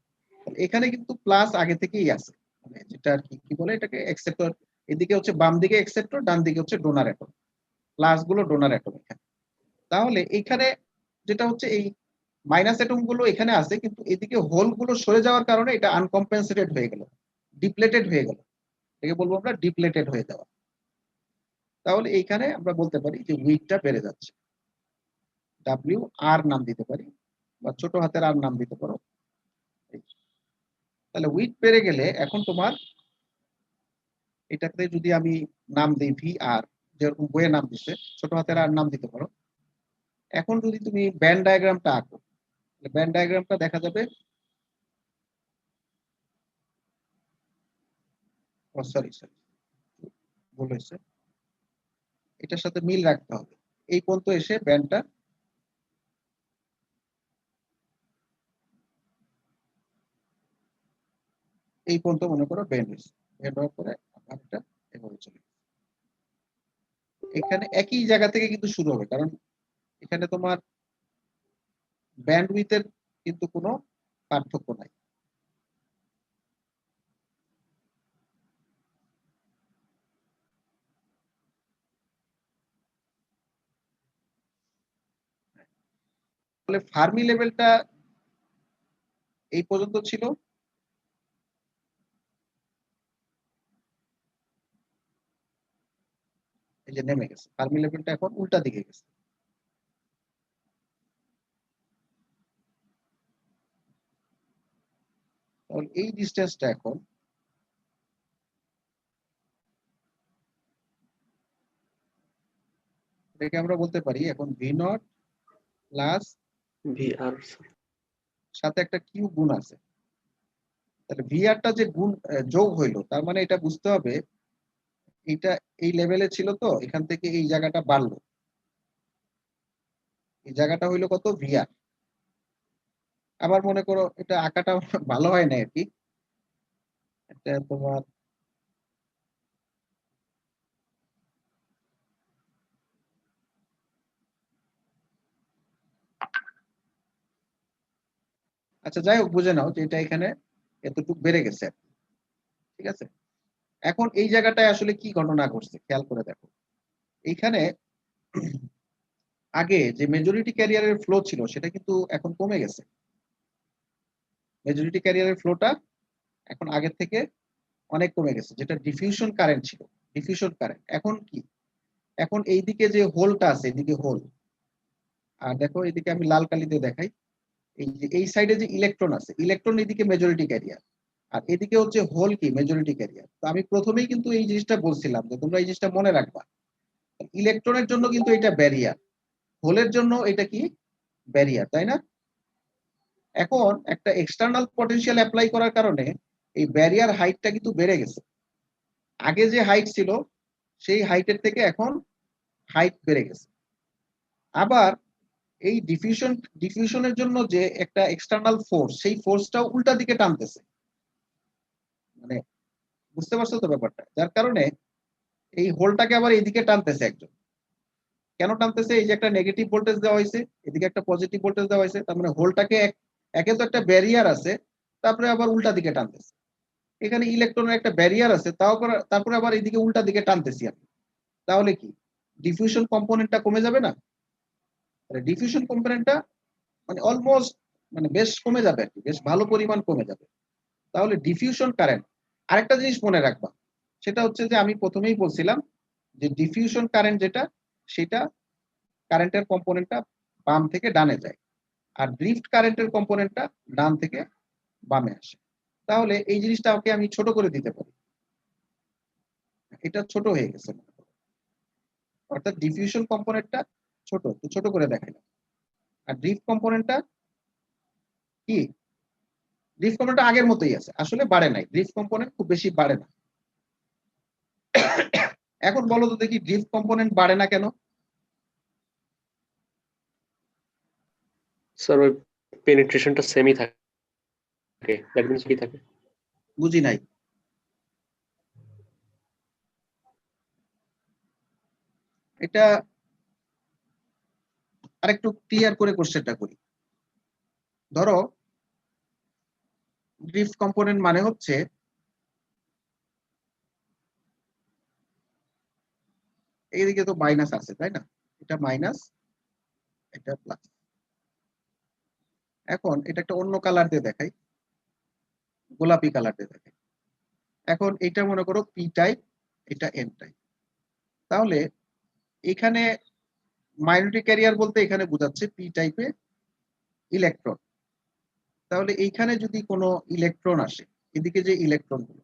এখানে কিন্তু প্লাস আগে থেকেই আছে, মানে যেটা আর কি বলে এটাকে অ্যাকসেপ্টর। এদিকে হচ্ছে বাম দিকে অ্যাকসেপ্টর, ডান দিকে হচ্ছে ডোনার অ্যাটম। প্লাস গুলো ডোনার অ্যাটম এখানে। তাহলে এখানে যেটা হচ্ছে এই মাইনাস অ্যাটম গুলো এখানে আছে, কিন্তু এদিকে হোল গুলো সরে যাওয়ার কারণে এটা আনকম্পেনসেটেড হয়ে গেল, ডিপ্লেটেড হয়ে গেল। এটাকে বলবো আমরা ডিপ্লেটেড হয়ে যাওয়া। তাহলে এইখানে আমরা বলতে পারি যে উইকটা বেড়ে যাচ্ছে। ডাব্লিউ আর নাম দিতে পারি, বা ছোট হাতের আর নাম দিতে পারো। তাহলে উইক বেড়ে গেলে এখন তোমার এটাতে যদি আমি নাম দিই ভি আর, যেরকম বইয়ে নাম দিচ্ছে, ছোট হাতের আর নাম দিতে পারো। এখন যদি তুমি ব্যান্ড ডায়াগ্রামটা আঁকো, ব্যান্ড ডায়াগ্রামটা দেখা যাবে, সরি ভুল হয়েছে, এটার সাথে মিল রাখতে হবে। এই পর্যন্ত এসে ব্যান্ডটা এই পর্যন্ত মনে করো ব্যান্ড হয়েছে। ব্যান্ড হওয়ার পরে একটা এভাবে চলে গেছে। এখানে একই জায়গা থেকে কিন্তু শুরু হবে, কারণ এখানে তোমার ব্যান্ড উইথের কিন্তু কোনো পার্থক্য নাই। তাহলে ফার্মি লেভেলটা এই পর্যন্ত ছিল, এই যে নেমে গেছে। ফার্মি লেভেলটা এখন উল্টা দিকে গেছে। তাহলে এই ডিসটেন্সটা এখন এটাকে আমরা বলতে পারি এখন ভি নট প্লাস ভি আর সাথে একটা কিউ গুণ আছে। তাহলে ভি আরটা যে গুণ যোগ হইলো, তার মানে এটা বুঝতে হবে এটা এই লেভেলে ছিল, তো এখান থেকে এই জায়গাটা বাড়লো, এই জায়গাটা হইলো কত ভি আর। আবার মনে করো এটা আঁকাটা ভালো হয় না আর কি, এটা তোমার আচ্ছা যাই হোক, বুঝে নাও যে এটা এখানে এতটুকু বেড়ে গেছে আর কি। ঠিক আছে, এখন এই জায়গাটায় আসলে কি ঘটনা ঘটছে খেয়াল করে দেখো। এইখানে আগে যে মেজরিটি ক্যারিয়ারের ফ্লো ছিল সেটা কিন্তু এখন কমে গেছে। মেজরিটি ক্যারিয়ারের ফ্লোটা এখন আগের থেকে অনেক কমে গেছে। যেটা ডিফিউশন কারেন্ট ছিল, ডিফিউশন কারেন্ট এখন কি, এখন এইদিকে যে হোলটা আছে, এদিকে হোল, আর দেখো এদিকে আমি লাল কালিতে দেখাই, এই যে এই সাইডে যে ইলেকট্রন আছে, ইলেকট্রন এদিকে মেজরিটি ক্যারিয়ার, আর এদিকে হচ্ছে হোল কি মেজরিটি ক্যারিয়ার। তো আমি প্রথমেই কিন্তু এই জিনিসটা বলছিলাম যে তোমরা এই জিনিসটা মনে রাখবা, ইলেকট্রনের জন্য কিন্তু এটা ব্যারিয়ার, হোলের জন্য এটা কি ব্যারিয়ার, তাই না? এখন একটা এক্সটার্নাল পটেনশিয়াল অ্যাপ্লাই করার কারণে এই ব্যারিয়ার হাইটটা কিন্তু বেড়ে গেছে। আগে যে হাইট ছিল সেই হাইটের থেকে এখন হাইট বেড়ে গেছে। আবার এই ডিফিউশনের জন্য যে একটা এক্সটার্নাল ফোর্স, সেই ফোর্সটাও উল্টা দিকে টানতেছে, মানে বুঝতে পারছো তো ব্যাপারটা? যার কারণে এই হোলটাকে আবার এইদিকে টানতেছে একজন। কেন টানতেছে? এই যে একটা নেগেটিভ ভোল্টেজ দেওয়া হয়েছে, এদিকে একটা পজিটিভ ভোল্টেজ দেওয়া হয়েছে, তার মানে হোলটাকে একে তো একটা ব্যারিয়ার আছে, তারপরে আবার উল্টা দিকে টানতেছে। এখানে ইলেকট্রনের একটা ব্যারিয়ার আছে, তারপরে আবার এইদিকে উল্টা দিকে টানতেছি আমি। তাহলে কি ডিফিউশন কম্পোনেন্টটা কমে যাবে না? ডিফিউশন কম্পোনেন্টটা মানে অলমোস্ট, মানে বেশ কমে যাবে আর কি, বেশ ভালো পরিমাণ কমে যাবে। তাহলে ডিফিউশন কারেন্ট, আরেকটা জিনিস মনে রাখবা, সেটা হচ্ছে যে আমি প্রথমেই বলছিলাম যে ডিফিউশন কারেন্ট যেটা, সেটা কারেন্টের কম্পোনেন্টটা বাম থেকে ডানে যায়, আর ড্রিফট কারেন্টের কম্পোনেন্টটা ডান থেকে বামে আসে। তাহলে এই জিনিসটা ওকে আমি ছোট করে দিতে পারি, এটা ছোট হয়ে গেছে, অর্থাৎ ডিফিউশন কম্পোনেন্টটা ছোট, তো ছোট করে দেখাইলাম। আর ড্রিফট কম্পোনেন্টটা কি, ড্রিফট কম্পোনেন্ট আগের মতোই আছে, আসলে বাড়ে নাই, ড্রিফট কম্পোনেন্ট খুব বেশি বাড়ে না। এখন বলো তো দেখি ড্রিফট কম্পোনেন্ট বাড়ে না কেন? স্যার ওই পেনিট্রেশনটা সেমই থাকে, দ্যাট মিন্স কি থাকে? বুঝি নাই। এটা আরেকটু ক্লিয়ার করে কোশ্চেনটা করি। ধরো ড্রিফট কম্পোনেন্ট মানে হচ্ছে এইদিকে তো মাইনাস আছে তাই না, এটা মাইনাস এটা প্লাস। এখন এটা একটা অন্য কালার দিয়ে দেখাই, গোলাপি কালার দিয়ে দেখাই। এখন এটা মনে করো পি টাইপ, এটা এন টাইপ। তাহলে এখানে মাইনরিটি ক্যারিয়ার বলতে এখানে বোঝাচ্ছে পি টাইপে ইলেকট্রন। তাহলে এইখানে যদি কোনো ইলেকট্রন আসে, এদিকে যে ইলেকট্রন গুলো,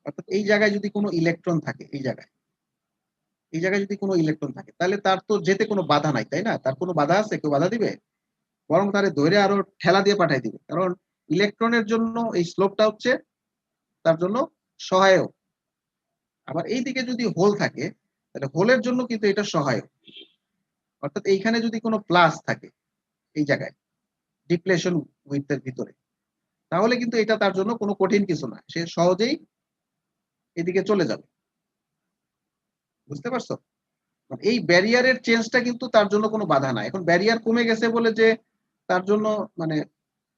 অর্থাৎ এই জায়গায় যদি কোনো ইলেকট্রন থাকে, এই জায়গায় যদি কোনো ইলেকট্রন থাকে, তাহলে তার তো যেতে কোনো বাধা নাই তাই না? তার কোনো বাধা আছে? কেউ বাধা দিবে? বরং তারে ধরে আরো ঠেলা দিয়ে পাঠাই দিবে, কারণ ইলেকট্রনের জন্য এই স্লোপটা হচ্ছে তার জন্য সহায়ক। আবার এইদিকে যদি হোল থাকে, তাহলে হোলের জন্য কিন্তু এটা সহায়ক। অর্থাৎ এইখানে যদি কোনো প্লাস থাকে এই জায়গায় ডিপ্লেশন উইথের ভিতরে, তাহলে কিন্তু এটা তার জন্য কোনো কঠিন কিছু না, সে সহজেই এদিকে চলে যাবে। বুঝতে পারছো? এই ব্যারিয়ারের চেঞ্জটা কিন্তু তার জন্য কোনো বাধা না। এখন ব্যারিয়ার কমে গেছে বলে যে তার জন্য মানে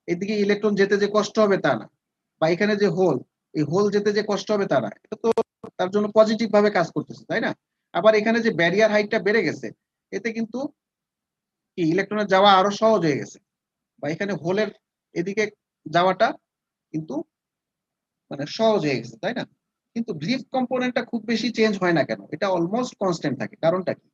এদিকে ইলেকট্রন যেতে যে কষ্ট হবে তা না, বা এখানে যে হোল, এই হোল যেতে যে কষ্ট হবে তা না, এটা তো তার জন্য পজিটিভ ভাবে কাজ করতেছে তাই না? আবার এখানে যে ব্যারিয়ার হাইটটা বেড়ে গেছে, এতে কিন্তু কি ইলেকট্রনের যাওয়া আরো সহজ হয়ে গেছে, বা এখানে হোলের এদিকে যাওয়াটা কিন্তু মানে সহজ হয়ে গেছে তাই না? কিন্তু ড্রিফট কম্পোনেন্টটা খুব বেশি চেঞ্জ হয় না কেন? এটা অলমোস্ট কনস্ট্যান্ট থাকে, কারণটা কি?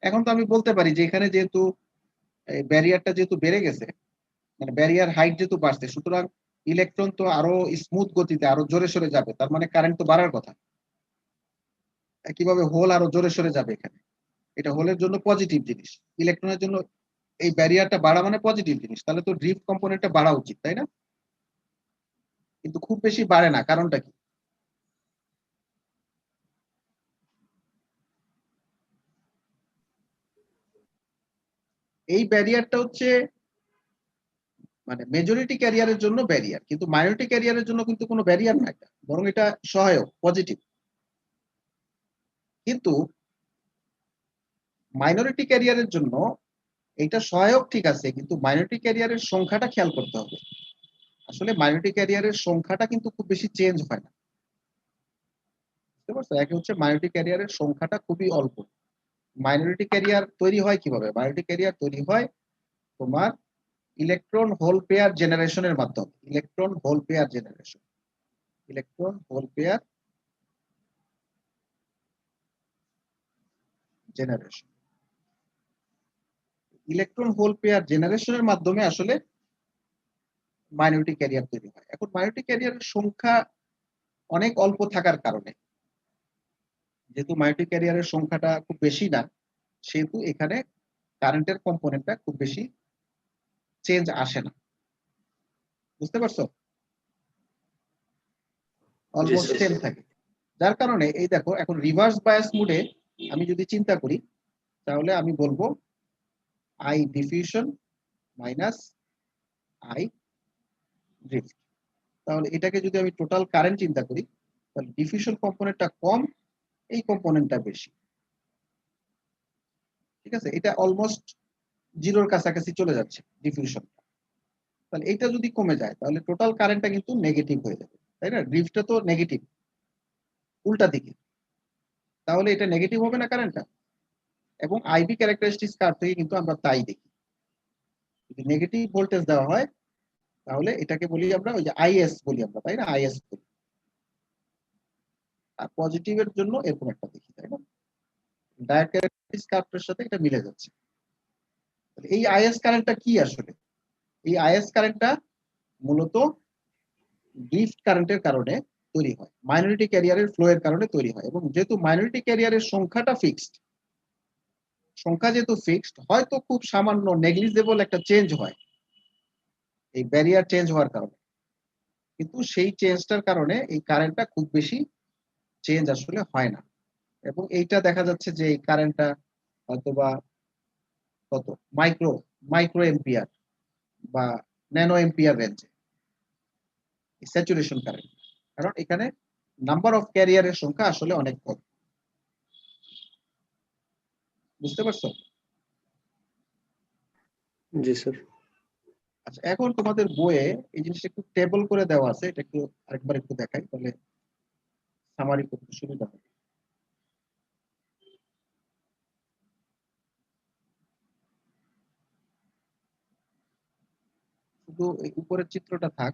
এখন তো আমি বলতে পারি যে এখানে যেহেতু ব্যারিয়ারটা যেহেতু বেড়ে গেছে, মানে ব্যারিয়ার হাইট যেহেতু বাড়ছে, সুতরাং ইলেকট্রন তো আরো স্মুথ গতিতে আরো জোরে সরে যাবে, তার মানে কারেন্ট তো বাড়ার কথা। কিভাবে হোল আরো জোরে সরে যাবে এখানে, এটা হোলের জন্য পজিটিভ জিনিস, ইলেকট্রনের জন্য এই ব্যারিয়ারটা বাড়া মানে পজিটিভ জিনিস, তাহলে তো ড্রিফট কম্পোনেন্টটা বাড়া উচিত তাই না? কিন্তু খুব বেশি বাড়ে না, কারণটা কি? এই ব্যারিয়ারটা হচ্ছে মানে মেজরিটি ক্যারিয়ারের জন্য ব্যারিয়ার, কিন্তু মাইনরিটি ক্যারিয়ারের জন্য কিন্তু কোনো ব্যারিয়ার না, এটা বরং এটা সহায়ক, পজিটিভ। কিন্তু মাইনরিটি ক্যারিয়ারের জন্য এটা সহায়ক ঠিক আছে, কিন্তু মাইনরিটি ক্যারিয়ারের সংখ্যাটা খেয়াল করতে হবে। আসলে মাইনরিটি ক্যারিয়ারের সংখ্যাটা কিন্তু খুব বেশি চেঞ্জ হয় না। বুঝতে পারছো? একে হচ্ছে মাইনরিটি ক্যারিয়ারের সংখ্যাটা খুবই অল্প। মাইনরিটি ক্যারিয়ার তৈরি হয় কিভাবে? মাইনরিটি ক্যারিয়ার তৈরি হয় তোমার ইলেকট্রন হোল পেয়ার জেনারেশনের মাধ্যমে। Electron whole pair generation, electron whole pair generation, electron whole pair জেনারেশনের মাধ্যমে আসলে মাইনরিটি ক্যারিয়ার তৈরি হয়। এখন মাইনরিটি ক্যারিয়ারের সংখ্যা অনেক অল্প থাকার কারণে, যেহেতু মাইনরিটি ক্যারিয়ারের সংখ্যাটা খুব বেশি না, সেহেতু এখানে কারেন্টের কম্পোনেন্টটা খুব বেশি চেঞ্জ আসে না। বুঝতে পারছো? জি অলমোস্ট স্যার। সেম থাকে। যার কারণে এই দেখো, এখন রিভার্স বায়াস মোডে আমি যদি চিন্তা করি, তাহলে আমি বলবো I diffusion minus I drift. তাহলে এটাকে যদি আমি টোটাল কারেন্ট চিন্তা করি, তাহলে ডিফিউশন কম্পোনেন্টটা কম, এই কম্পোনেন্টটা বেশি। ঠিক আছে, এটা অলমোস্ট জিরোর কাছাকাছি চলে যাচ্ছে ডিফিউশন। তাহলে এটা যদি কমে যায়, তাহলে টোটাল কারেন্টটা কিন্তু নেগেটিভ হয়ে যাবে তাই না? ড্রিফটটা তো নেগেটিভ, উল্টা দিকে, তাহলে এটা নেগেটিভ হবে না কারেন্টটা। এবং আইভি ক্যারেক্টারিস্টিক্স কার্ভ থেকে কিন্তু আমরা তাই দেখি, যদি নেগেটিভ ভোল্টেজ দেওয়া হয় তাহলে এটাকে বলি আমরা ওই যে আইএস বলি আমরা তাই না, আইএস বলি। আর পজিটিভের জন্য এরকম একটা দেখি তাই না, ডায়োড ক্যারেক্টারিস্টিক্স কার্ভের সাথে এটা মিলে যাচ্ছে। এই আইএস কারেন্টটা কি আসলে? এই আইএস কারেন্টটা মূলত ড্রিফট কারেন্টের কারণে তৈরি হয়, মাইনরিটি ক্যারিয়ারের ফ্লো এর কারণে তৈরি হয়। এবং যেহেতু মাইনরিটি ক্যারিয়ারের সংখ্যাটা ফিক্সড, সংখ্যা যেহেতু ফিক্সড, হয়তো খুব সামান্য নেগলিজেবল একটা চেঞ্জ হয় এই ব্যারিয়ার চেঞ্জ হওয়ার কারণে, কিন্তু সেই চেঞ্জটার কারণে এই কারেন্টটা খুব বেশি চেঞ্জ আসলে হয় না। এবং এইটা দেখা যাচ্ছে যে এই কারেন্টটা হয়তোবা কত মাইক্রো মাইক্রো এম্পিয়ার বা ন্যানো এম্পিয়ার রেঞ্জে স্যাচুরেশন কারেন্ট, কারণ এখানে নাম্বার অফ ক্যারিয়ারের সংখ্যা আসলে অনেক কম। বুঝতে পারছো? জি স্যার। আচ্ছা, এখন তোমাদের বইয়ে এই জিনিসটা একটু টেবল করে দেওয়া আছে, এটা একটু আরেকবার একটু দেখাই, তাহলে সামারি করতে সুবিধা হবে। শুধু এই উপরের চিত্রটা থাক।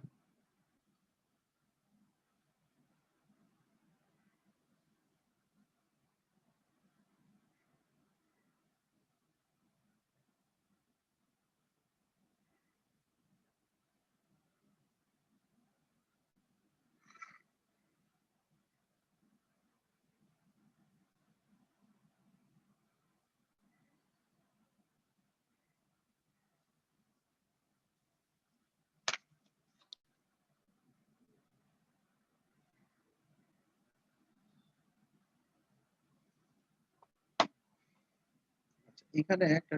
এখানে একটা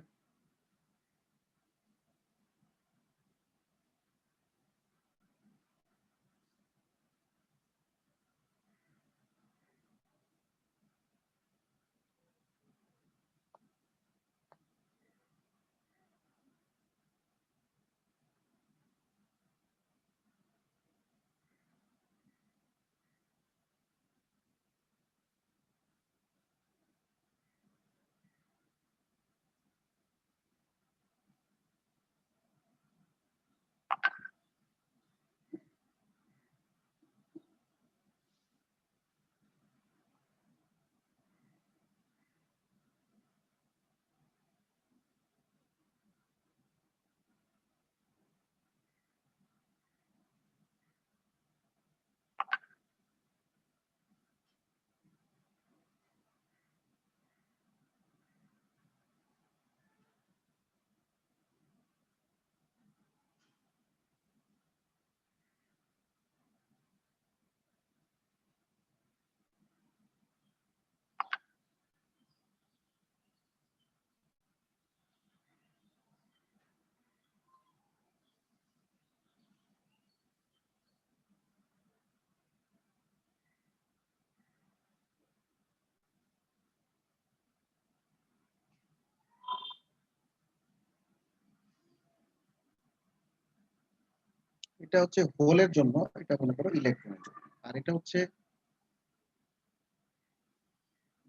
এটা হচ্ছে হোলের জন্য, এটা মনে করো ইলেকট্রনের জন্য, আর এটা হচ্ছে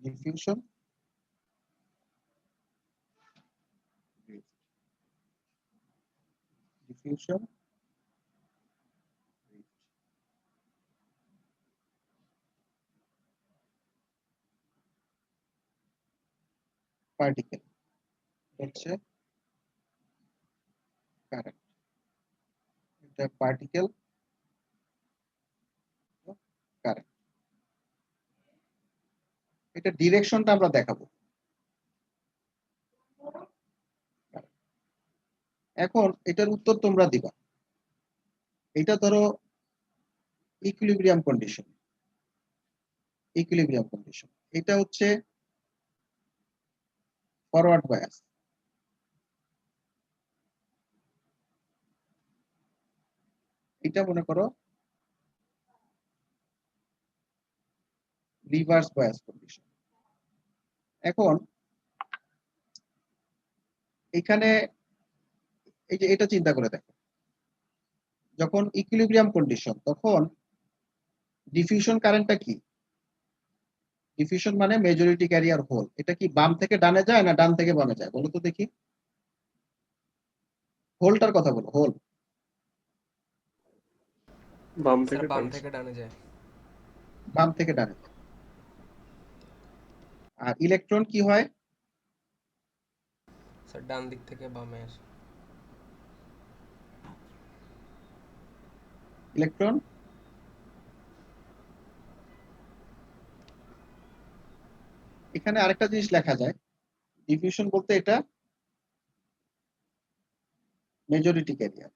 ডিফিউশন, ডিফিউশন, পার্টিকেল হচ্ছে কারেন্ট। এটা পার্টিকেল কারেন্ট, এটা ডিরেকশনটা আমরা দেখাবো। এখন এটার উত্তর তোমরা দিবা। এটা ধরো ইকুইলিব্রিয়াম কন্ডিশন, ইকুইলিব্রিয়াম কন্ডিশন, এটা হচ্ছে ফরওয়ার্ড বায়াস, এটা মনে করো রিভার্স বায়াস কন্ডিশন। এখন এখানে এই যে এটা চিন্তা করে দেখো, যখন ইকুইলিব্রিয়াম কন্ডিশন তখন ডিফিউশন কারেন্টটা কি? ডিফিউশন মানে মেজরিটি ক্যারিয়ার হোল, এটা কি বাম থেকে ডানে যায় না ডান থেকে বামে যায় বলো তো দেখি? হোলটার কথা বলো, হোল। বাম স্যার থেকে বাম ডানে। থেকে ডানে যায়। বাম থেকে ডানে যায়। আর ইলেকট্রন কি হয়? স্যার ডান দিক থেকে বামে আসে। ইলেকট্রন এখানে আরেকটা জিনিস লেখা যায়, ডিফিউশন বলতে এটা মেজরিটি ক্যারিয়ার,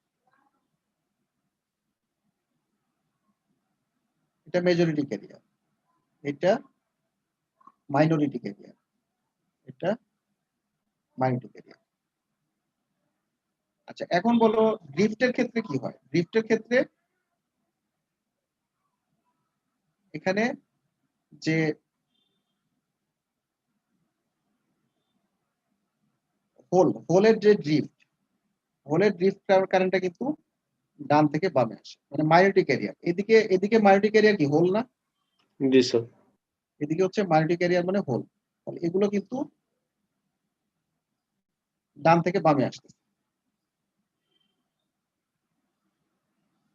এটা মেজরিটি ক্যারিয়ার, এটা মাইনরিটি ক্যারিয়ার, এটা মাইনরিটি ক্যারিয়ার। আচ্ছা, এখন বলো ড্রিফটের ক্ষেত্রে কি হয়? ড্রিফটের ক্ষেত্রে এখানে যে হোলের যে ড্রিফট, হোলের ড্রিফট কারেন্টটা কিন্তু ডান থেকে বামে আসে, মানে মাইনরিটি ক্যারিয়ার। এদিকে মাইনরিটি ক্যারিয়ার কি হোল না? জি স্যার। এদিকে হচ্ছে মাইনরিটি ক্যারিয়ার মানে হোল। তাহলে এগুলো কিন্তু ডান থেকে বামে আসতেছে,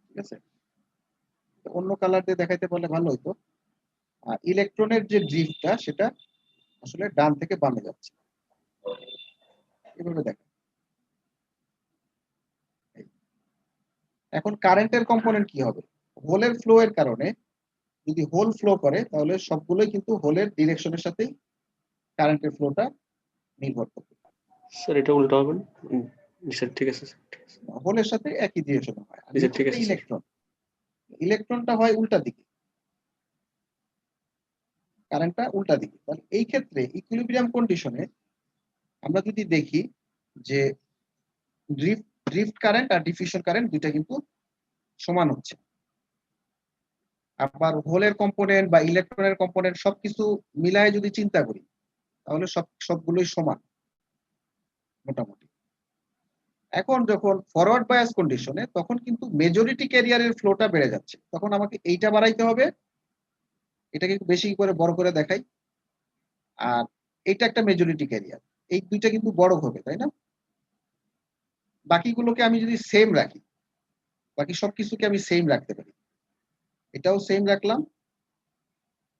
ঠিক আছে? অন্য কালার দিয়ে দেখাইতে পারলে ভালো হতো। আর ইলেকট্রনের যে ড্রিফটটা সেটা আসলে ডান থেকে বামে যাচ্ছে, এভাবে দেখো। এখন কারেন্টের কম্পোনেন্ট কি হবে? হোলের ফ্লো এর কারণে যদি হোল ফ্লো করে তাহলে সবগুলোই কিন্তু হোলের ডিরেকশনের সাথেই কারেন্টের ফ্লোটা নির্ভর করবে। স্যার এটা উল্টো হবে না? জি স্যার, ঠিক আছে স্যার, ঠিক আছে। হোলের সাথে একই ডিরেকশন হয়। আর জি স্যার, ঠিক আছে স্যার। ইলেকট্রনটা হয় উল্টা দিকে, কারেন্টটা উল্টা দিকে। তাহলে এই ক্ষেত্রে ইকুইলিব্রিয়াম কন্ডিশনে আমরা যদি দেখি যে ড্রিফট কারেন্ট আর ডিফিউশন কারেন্ট দুইটা কিন্তু সমান হচ্ছে। আবার হোলের কম্পোনেন্ট বা ইলেকট্রনের কম্পোনেন্ট সবকিছু মিলায় যদি চিন্তা করি তাহলে সবগুলোই সমান মোটামুটি। এখন যখন ফরওয়ার্ড বায়াস কন্ডিশনে তখন কিন্তু মেজরিটি ক্যারিয়ারের ফ্লোটা বেড়ে যাচ্ছে, তখন আমাকে এইটা বাড়াইতে হবে, এটাকে একটু বেশি করে বড় করে দেখাই, আর এটা একটা মেজরিটি ক্যারিয়ার, এই দুইটা কিন্তু বড় হবে, তাই না? বাকিগুলোকে আমি যদি সেম রাখি, বাকি সবকিছুকে আমি সেম রাখতে পারি, এটাও সেম রাখলাম,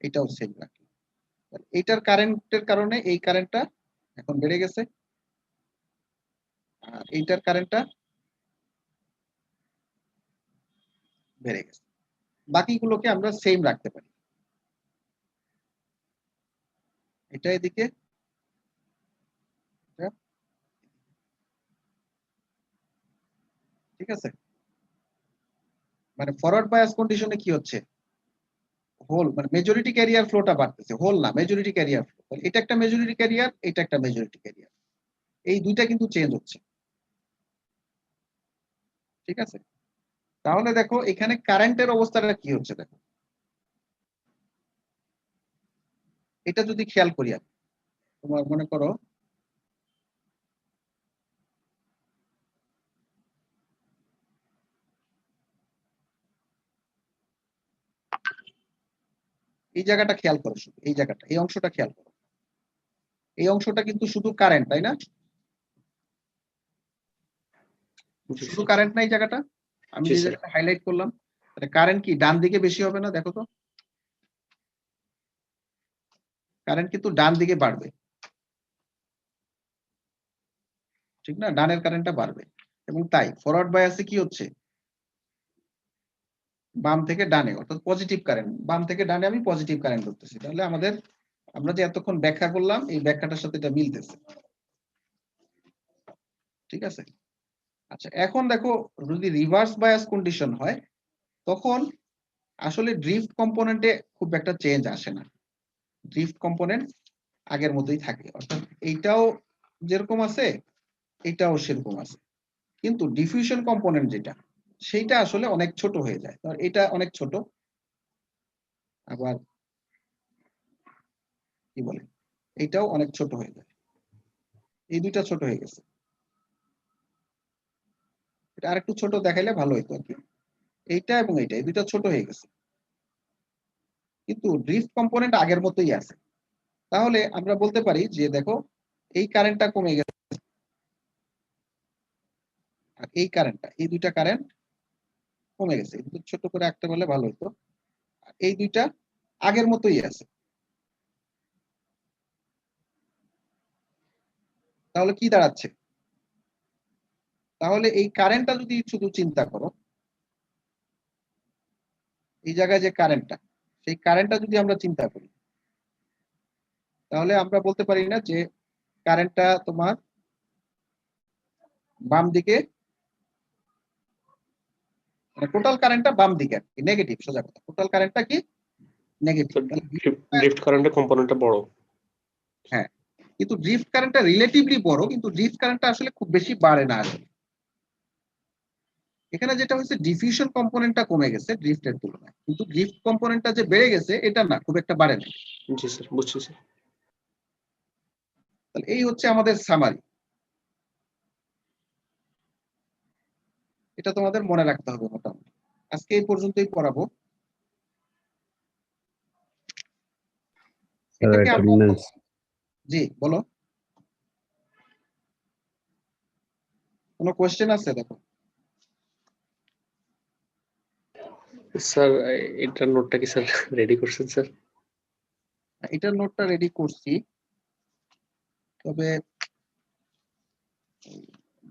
এটাও সেম রাখলাম। এইটার কারেন্টের কারণে এই কারেন্টটা এখন বেড়ে গেছে, আর এইটার কারেন্টটা বেড়ে গেছে। বাকিগুলোকে আমরা সেম রাখতে পারি, এটা এদিকে, এটা, ঠিক আছে? মানে ফরওয়ার্ড বায়াস কন্ডিশনে কি হচ্ছে, হোল মানে মেজরিটি ক্যারিয়ার ফ্লোটা বাড়তেছে, হোল না মেজরিটি ক্যারিয়ার ফ্লো। এটা একটা মেজরিটি ক্যারিয়ার, এটা একটা মেজরিটি ক্যারিয়ার, এই দুইটা কিন্তু চেঞ্জ হচ্ছে, ঠিক আছে? তাহলে দেখো এখানে কারেন্টের অবস্থাটা কি হচ্ছে, দেখো এটা যদি খেয়াল করি আমি, তোমার মনে করো এই জায়গাটা খেয়াল করো, শুধু এই জায়গাটা, এই অংশটা খেয়াল করো, এই অংশটা কিন্তু শুধু কারেন্ট, তাই না? জি শুধু স্যার। কারেন্ট না এই জায়গাটা, আমি জি যে স্যার। জায়গাটা হাইলাইট করলাম, কারেন্ট কি ডান দিকে বেশি হবে না? দেখো তো, কারেন্ট কিন্তু ডান দিকে বাড়বে, ঠিক না? ডানের কারেন্টটা বাড়বে। এবং তাই ফরওয়ার্ড বায়াসে কি হচ্ছে, বাম থেকে ডানে, অর্থাৎ পজিটিভ কারেন্ট, বাম থেকে ডানে আমি পজিটিভ কারেন্ট করতেছি। তাহলে আমাদের আমরা যে এতক্ষণ ব্যাখ্যা করলাম এই ব্যাখ্যাটার সাথে এটা মিলতেছে, ঠিক আছে? আচ্ছা, এখন দেখো যদি রিভার্স বায়াস কন্ডিশন হয় তখন আসলে ড্রিফট কম্পোনেন্টে খুব একটা চেঞ্জ আসে না, ড্রিফট কম্পোনেন্ট আগের মতোই থাকে, অর্থাৎ এইটাও যেরকম আছে এটাও সেরকম আছে। কিন্তু ডিফিউশন কম্পোনেন্ট যেটা, সেইটা আসলে অনেক ছোট হয়ে যায়। এটা অনেক ছোট, আবার কি বলে এইটাও অনেক ছোট হয়ে যায়, এই দুইটা ছোট হয়ে গেছে। এটা আরেকটু ছোট দেখাইলে ভালো হইতো আর কি, এইটা এবং এইটা, এই দুইটা ছোট হয়ে গেছে, কিন্তু ড্রিফট কম্পোনেন্ট আগের মতোই আছে। তাহলে আমরা বলতে পারি যে দেখো এই কারেন্টটা কমে গেছে, আর এই কারেন্টটা, এই দুইটা কারেন্ট কমে গেছে, এই দুটো ছোট করে আঁকতে পারলে ভালো হতো। আর এই দুইটা আগের মতোই আছে। তাহলে কি দাঁড়াচ্ছে, তাহলে এই কারেন্টটা যদি শুধু চিন্তা করো, এই জায়গায় যে কারেন্টটা, সেই কারেন্টটা যদি আমরা চিন্তা করি, তাহলে আমরা বলতে পারি না যে কারেন্টটা তোমার বাম দিকে, টোটাল কারেন্টটা বাম দিকে আর কি, নেগেটিভ। সোজা কথা, টোটাল কারেন্টটা কি নেগেটিভ। ড্রিফট কারেন্টের কম্পোনেন্টটা বড়। হ্যাঁ, কিন্তু ড্রিফট কারেন্টটা রিলেটিভলি বড়, কিন্তু ড্রিফট কারেন্টটা আসলে খুব বেশি বাড়ে না আসলে। এখানে যেটা হচ্ছে ডিফিউশন কম্পোনেন্টটা কমে গেছে ড্রিফটের তুলনায়, কিন্তু ড্রিফট কম্পোনেন্টটা যে বেড়ে গেছে এটা না, খুব একটা বাড়ে না। জি স্যার, বুঝছি স্যার। তাহলে এই হচ্ছে আমাদের সামারি। এটা তোমাদের মনে রাখতে হবে মোটামুটি। আজকে এই পর্যন্তই পড়াবো। এটাকে আমরা, জি বলো, কোনো কোয়েশ্চেন আছে? দেখো স্যার এটার নোটটা কি স্যার রেডি করছেন স্যার? এটার নোটটা রেডি করছি, তবে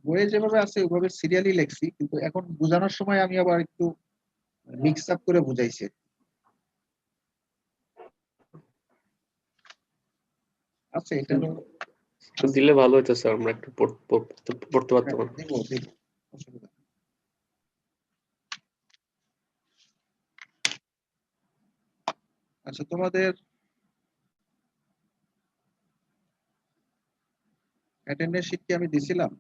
বইয়ে যেভাবে আছে ওইভাবে সিরিয়ালি লেখছি, কিন্তু এখন বোঝানোর সময় আমি আবার একটু মিক্স আপ করে বুঝাইছি। আচ্ছা, এটা দিলে ভালো হতো স্যার, আমরা একটু পড়তে পারতাম। দেখবো দেখবো, অসুবিধা নেই। আচ্ছা, তোমাদের অ্যাটেন্ডেন্স শিট কি আমি দিছিলাম?